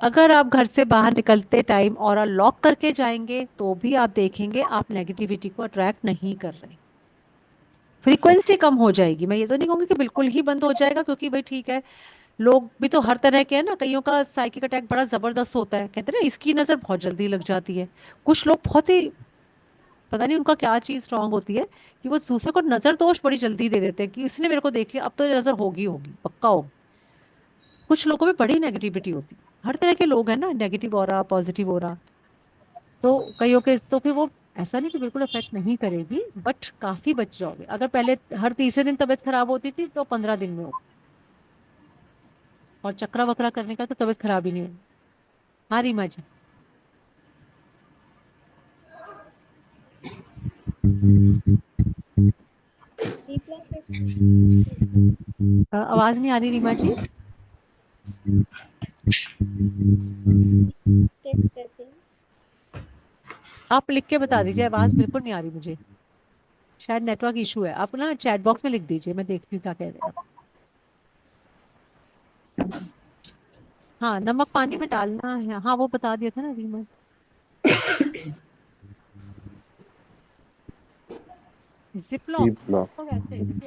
अगर आप घर से बाहर निकलते टाइम और लॉक करके जाएंगे तो भी आप देखेंगे आप नेगेटिविटी को अट्रैक्ट नहीं कर रहे, फ्रीक्वेंसी ओके। कम हो जाएगी। मैं ये तो नहीं कहूंगी कि बिल्कुल ही बंद हो जाएगा, क्योंकि भाई ठीक है, लोग भी तो हर तरह के हैं ना, कईयों का साइकिक अटैक बड़ा जबरदस्त होता है, कहते हैं ना इसकी नजर बहुत जल्दी लग जाती है। कुछ लोग बहुत ही, पता नहीं उनका क्या चीज स्ट्रांग होती है, कि वो दूसरे को नजर दोष बड़ी जल्दी दे देते हैं, कि इसने मेरे को देख लिया अब तो ये नजर होगी होगी पक्का होगी। कुछ लोगों में बड़ी नेगेटिविटी होती है, हर तरह के लोग हैं ना, नेगेटिव ऑरा पॉजिटिव ऑरा। तो कईयों के तो फिर वो, ऐसा नहीं कि बिल्कुल अफेक्ट नहीं करेगी, बट काफी बच जाओगे। अगर पहले हर तीसरे दिन तबीयत खराब होती थी तो 15 दिन में हो, और चक्रा वक्रा करने का तो तबीयत खराब ही नहीं होगी। हाँ रीमा जी, आवाज नहीं आ रही रीमा जी। आप लिख के बता दीजिए, आवाज बिल्कुल नहीं आ रही मुझे, शायद नेटवर्क इशू है। आप ना चैट बॉक्स में लिख दीजिए, मैं देखती हूँ क्या कह रहे हैं आप। हाँ, नमक पानी में डालना है, हाँ वो बता दिया था ना Reema. Zip lock, deep block. तो वैसे जिप,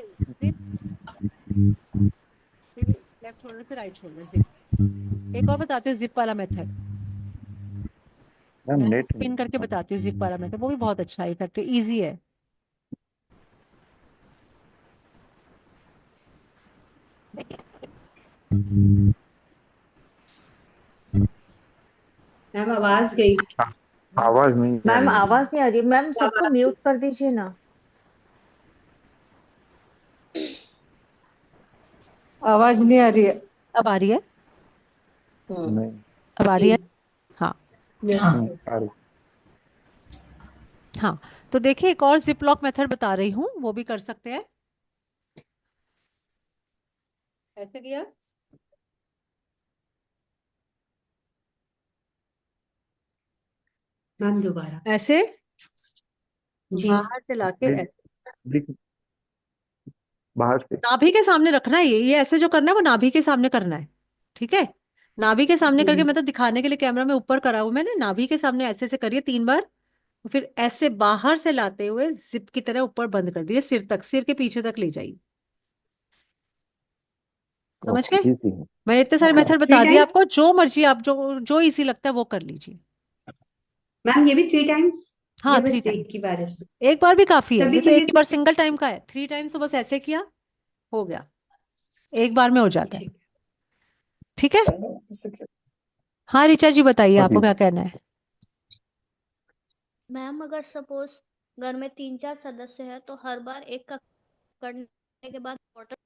लेफ्ट शोल्डर से राइट शोल्डर, जिप। एक और बताते हैं जिप वाला मेथड। मैम मैं नेट नहीं पिन करके है। बताती हूँ जिप वाला मेथड, वो भी बहुत अच्छा इफेक्ट है, इजी है। मैम आवाज गई। आवाज नहीं आ मैम रही है। आवाज नहीं आ रही। मैम सबको आवाज म्यूट कर दीजिए ना। आवाज नहीं आ रही है। अब आ रही है? नहीं। अब आ रही है? हाँ। यस हाँ। यस। आ रही। हाँ, तो देखिए एक और जिप लॉक मेथड बता रही हूँ, वो भी कर सकते हैं। ऐसे किया, मैम दोबारा। ऐसे जी। बाहर से लाके नहीं, बाहर से। नाभि के सामने रखना है, ये ऐसे जो करना है वो नाभि के सामने करना है। ठीक है, नाभि के सामने जी करके, जी। मैं तो दिखाने के लिए कैमरा में ऊपर करा हुआ, मैंने नाभि के सामने ऐसे से करिए 3 बार। फिर ऐसे बाहर से लाते हुए जिप की तरह ऊपर बंद कर दिए, सिर तक, सिर के पीछे तक ले जाइए। समझ ओके, गए? इजी है। मैंने इतने सारे मेथड थ्री बता दिए टाइम्स। आपको, जो मर्जी आप, जो जो इजी लगता है वो कर लीजिए। मैम ये भी 3 टाइम्स, हाँ, या 3 टाइम। बस एक की बार है? एक बार भी काफी है, तभी ये तो किसी एक ही बार सिंगल टाइम का है। 3 टाइम्स तो बस ऐसे किया, हो गया, एक बार में हो जाता है। ठीक ठीक है। हाँ ऋचा जी बताइए, हाँ आपको जी। क्या कहना है? मैम अगर सपोज घर में 3-4 सदस्य हैं तो हर बार एक का करने के बाद वाटर।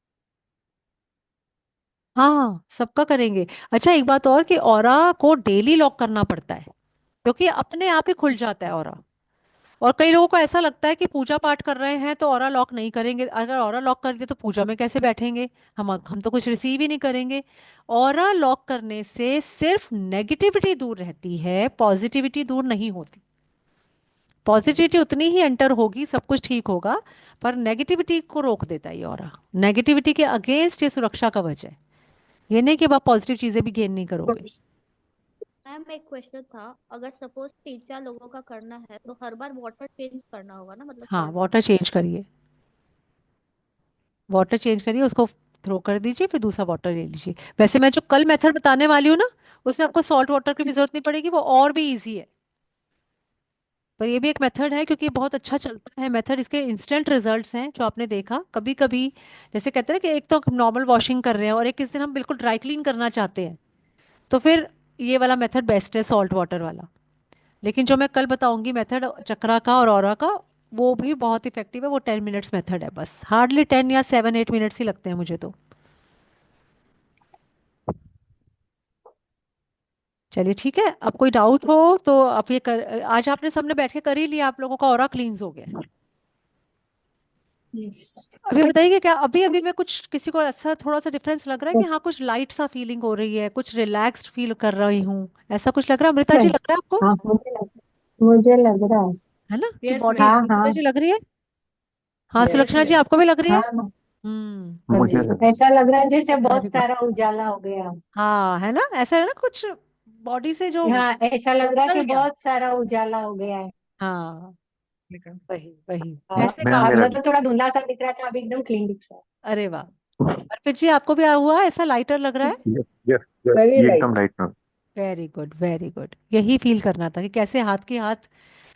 हाँ, सबका करेंगे। अच्छा एक बात और, कि ऑरा को डेली लॉक करना पड़ता है, क्योंकि अपने आप ही खुल जाता है ऑरा। और कई लोगों को ऐसा लगता है कि पूजा पाठ कर रहे हैं तो ऑरा लॉक नहीं करेंगे, अगर ऑरा लॉक कर दिया तो पूजा में कैसे बैठेंगे, हम तो कुछ रिसीव ही नहीं करेंगे। ऑरा लॉक करने से सिर्फ नेगेटिविटी दूर रहती है, पॉजिटिविटी दूर नहीं होती। पॉजिटिविटी उतनी ही एंटर होगी, सब कुछ ठीक होगा, पर नेगेटिविटी को रोक देता है ये ऑरा। नेगेटिविटी के अगेंस्ट ये सुरक्षा कवच है। ये नहीं कि आप पॉजिटिव चीजें भी गेन नहीं करोगे। मैम एक क्वेश्चन था, अगर सपोज 3-4 लोगों का करना है तो हर बार वाटर चेंज करना होगा ना, मतलब हाँ, सॉल्ट वाटर वाटर। चेंज करिए, वाटर चेंज करिए, उसको थ्रो कर दीजिए, फिर दूसरा वाटर ले लीजिए। वैसे मैं जो कल मेथड बताने वाली हूँ ना, उसमें आपको सॉल्ट वाटर की भी जरूरत नहीं पड़ेगी, वो और भी इजी है। पर ये भी एक मेथड है, क्योंकि ये बहुत अच्छा चलता है मेथड, इसके इंस्टेंट रिजल्ट्स हैं जो आपने देखा। कभी कभी जैसे कहते हैं ना कि एक तो नॉर्मल वॉशिंग कर रहे हैं और एक किस दिन हम बिल्कुल ड्राई क्लीन करना चाहते हैं, तो फिर ये वाला मेथड बेस्ट है, सॉल्ट वाटर वाला। लेकिन जो मैं कल बताऊंगी मेथड चक्रा का और औरा का, वो भी बहुत इफेक्टिव है। वो 10 मिनट्स मेथड है, बस हार्डली 10 या 7-8 मिनट्स ही लगते हैं मुझे तो। चलिए ठीक है, अब कोई डाउट हो तो आप ये कर, आज आपने सबने बैठ के कर ही लिया, आप लोगों का ऑरा क्लींस हो गया। अभी बताइए कि क्या अभी अभी में कुछ किसी को ऐसा थोड़ा सा डिफरेंस लग रहा है कि हाँ कुछ लाइट सा फीलिंग हो रही है, कुछ रिलैक्स्ड फील कर रही हूँ, ऐसा कुछ लग रहा है? अमृता जी नहीं, लग रहा है आपको? हाँ मुझे लग रहा है। है ना कि यस बॉडी, मैम। हाँ अमृता हाँ। जी लग रही है? हाँ यस सुलक्षणा जी यस। आपको भी लग रही है? हाँ हम्म। मुझे लगा। ऐसा लग रहा है जैसे वेरी बहुत गुड। सारा उजाला हो गया। हाँ है ना, ऐसा है ना, कुछ बॉडी से जो हाँ, ऐसा लग रहा है निकल कि गया। बहुत सारा उजाला हो गया है। हाँ, वही वही, हाँ, ऐसे मैम काम मेरा मतलब भी। तो थोड़ा धुंधला सा दिख रहा था, अभी एकदम क्लीन दिख रहा है। अरे वाह। अर्पित जी आपको भी हुआ ऐसा, लाइटर लग रहा है? यस यस यस, वेरी ये एकदम light. Right ma'am. Very good very good, यही फील करना था कि कैसे हाथ की हाथ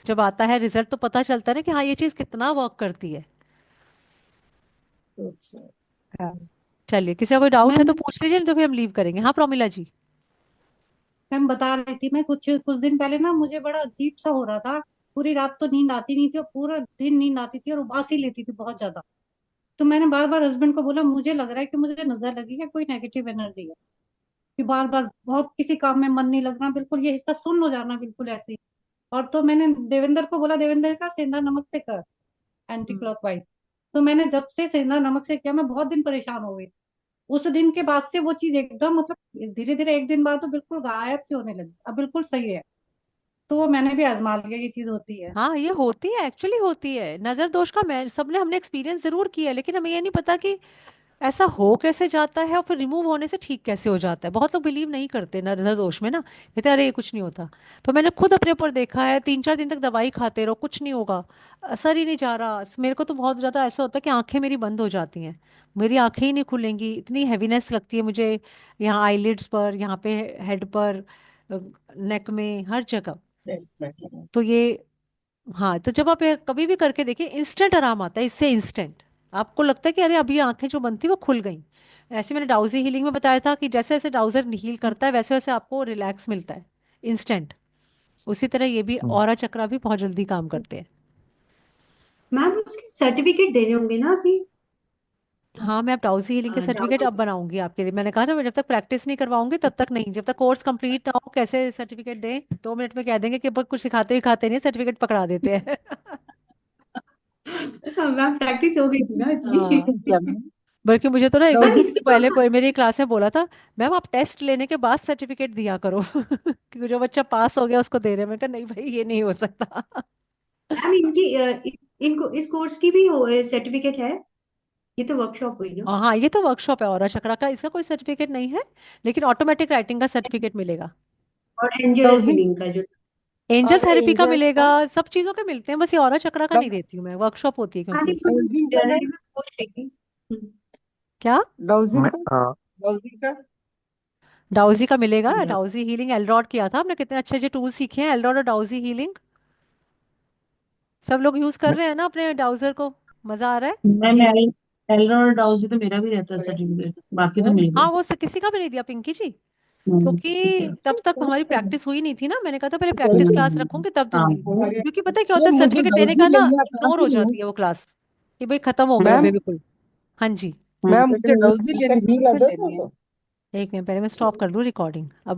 जब आता है रिजल्ट तो पता चलता है ना कि हाँ ये चीज कितना वर्क करती है। हाँ। चलिए, किसी का कोई डाउट है मैम तो पूछ लीजिए, नहीं तो फिर हम लीव करेंगे। हाँ प्रोमिला जी। मैम बता रही थी, मैं कुछ कुछ दिन पहले ना मुझे बड़ा अजीब सा हो रहा था। पूरी रात तो नींद आती नहीं थी और पूरा दिन नींद आती थी और उबासी लेती थी बहुत ज्यादा। तो मैंने बार बार हस्बैंड को बोला मुझे लग रहा है कि मुझे नजर लगी है, कोई नेगेटिव एनर्जी है। कि बार बार बहुत किसी काम में मन नहीं लगना, बिल्कुल ये हिस्सा सुन्न हो जाना, बिल्कुल ऐसे ही। और तो मैंने देवेंद्र को बोला, देवेंद्र का सेंधा नमक से कर, एंटी हम्म। क्लॉकवाइज। तो मैंने जब से सेंधा नमक से किया, मैं बहुत दिन परेशान हो गई। उस दिन के बाद से वो चीज एकदम, मतलब धीरे धीरे एक दिन बाद तो बिल्कुल गायब सी होने लगी, अब बिल्कुल सही है। तो वो मैंने भी आजमा लिया, ये चीज होती है। हाँ ये होती है, एक्चुअली होती है नजर दोष का, मैं सबने हमने एक्सपीरियंस जरूर किया है, लेकिन हमें ये नहीं पता कि ऐसा हो कैसे जाता है और फिर रिमूव होने से ठीक कैसे हो जाता है। बहुत लोग बिलीव नहीं करते नजर दोष में ना, कहते अरे ये कुछ नहीं होता। तो मैंने खुद अपने ऊपर देखा है, 3-4 दिन तक दवाई खाते रहो कुछ नहीं होगा, असर ही नहीं जा रहा। मेरे को तो बहुत ज्यादा ऐसा होता है कि आंखें मेरी बंद हो जाती हैं, मेरी आंखें ही नहीं खुलेंगी, इतनी हैवीनेस लगती है मुझे, यहाँ आईलिड्स पर, यहाँ पे हेड पर, नेक में, हर जगह। तो ये, हाँ, तो जब आप ये कभी भी करके देखिए, इंस्टेंट आराम आता है इससे, इंस्टेंट। आपको लगता है कि अरे अभी आंखें जो बंद थी वो खुल गई। ऐसे मैंने डाउजी हीलिंग में बताया था कि जैसे जैसे डाउजर हील करता है वैसे वैसे आपको रिलैक्स मिलता है, इंस्टेंट। उसी तरह ये भी ऑरा चक्रा भी बहुत जल्दी काम करते हैं। मैम उसके सर्टिफिकेट देने होंगे ना अभी? हाँ, मैं अब डाउजी हीलिंग के सर्टिफिकेट डाउजी अब बनाऊंगी आपके लिए। मैंने कहा ना, मैं जब तक प्रैक्टिस नहीं करवाऊंगी तब तक नहीं, जब तक कोर्स कंप्लीट ना हो कैसे सर्टिफिकेट दें। 2 मिनट में कह देंगे कि अब कुछ सिखाते ही खाते नहीं, सर्टिफिकेट पकड़ा देते हैं। मैम प्रैक्टिस हो गई थी ना हाँ, इसलिए। बल्कि मुझे तो ना एक बार मैम किसी ने इसके पहले पापा, मेरी क्लास में बोला था, मैम आप टेस्ट लेने के बाद सर्टिफिकेट दिया करो। क्योंकि जो बच्चा पास हो गया उसको दे रहे हैं। मैं कहा नहीं भाई, ये नहीं हो सकता। मैम इनकी इनको इस कोर्स की भी हो सर्टिफिकेट है? ये तो वर्कशॉप हुई ना। हाँ, ये तो वर्कशॉप है औरा चक्रा का, इसका कोई सर्टिफिकेट नहीं है। लेकिन ऑटोमेटिक राइटिंग का सर्टिफिकेट मिलेगा। और एंजल डाउजिंग हीलिंग का जो, एंजल और थेरेपी का एंजल मिलेगा, का सब चीजों के मिलते हैं, बस ये औरा चक्रा का नहीं देती हूँ मैं, वर्कशॉप होती है हाँ क्योंकि। नहीं वो तो डाउजिंग का जनरली मैम, मैं पूछ रही थी। क्या? डाउजिंग मैं का डाउजिंग का डाउजी का मिलेगा, हाँ, डाउजी हीलिंग एलरॉड किया था हमने, कितने अच्छे अच्छे टूल सीखे हैं, एलरॉड और डाउजी हीलिंग। सब लोग यूज कर मैं रहे हैं ना अपने डाउजर को, मजा आ रहा है। मैम जी एलरो और डाउजी तो मेरा भी रहता है सर्टिफिकेट, बाकी तो मिल हाँ, गए। वो किसी का भी नहीं दिया पिंकी जी, ठीक है। क्योंकि तब तक हमारी प्रैक्टिस हुई नहीं थी ना। मैंने कहा था पहले प्रैक्टिस क्लास रखूंगी तब हाँ। दूंगी, क्योंकि पता है क्या ये होता है, मुझे सर्टिफिकेट देने का डाउजिंग ना लेनी है, आप कहाँ इग्नोर से हो लूँ? जाती है वो क्लास, कि भाई खत्म हो गया मैम बिल्कुल। हाँ जी। मैम मुझे डाउजिंग लेनी है, ईमेल कहाँ से आएगा लेनी है? एक मिनट, पहले मैं स्टॉप कर लूँ रिकॉर्डिंग अब।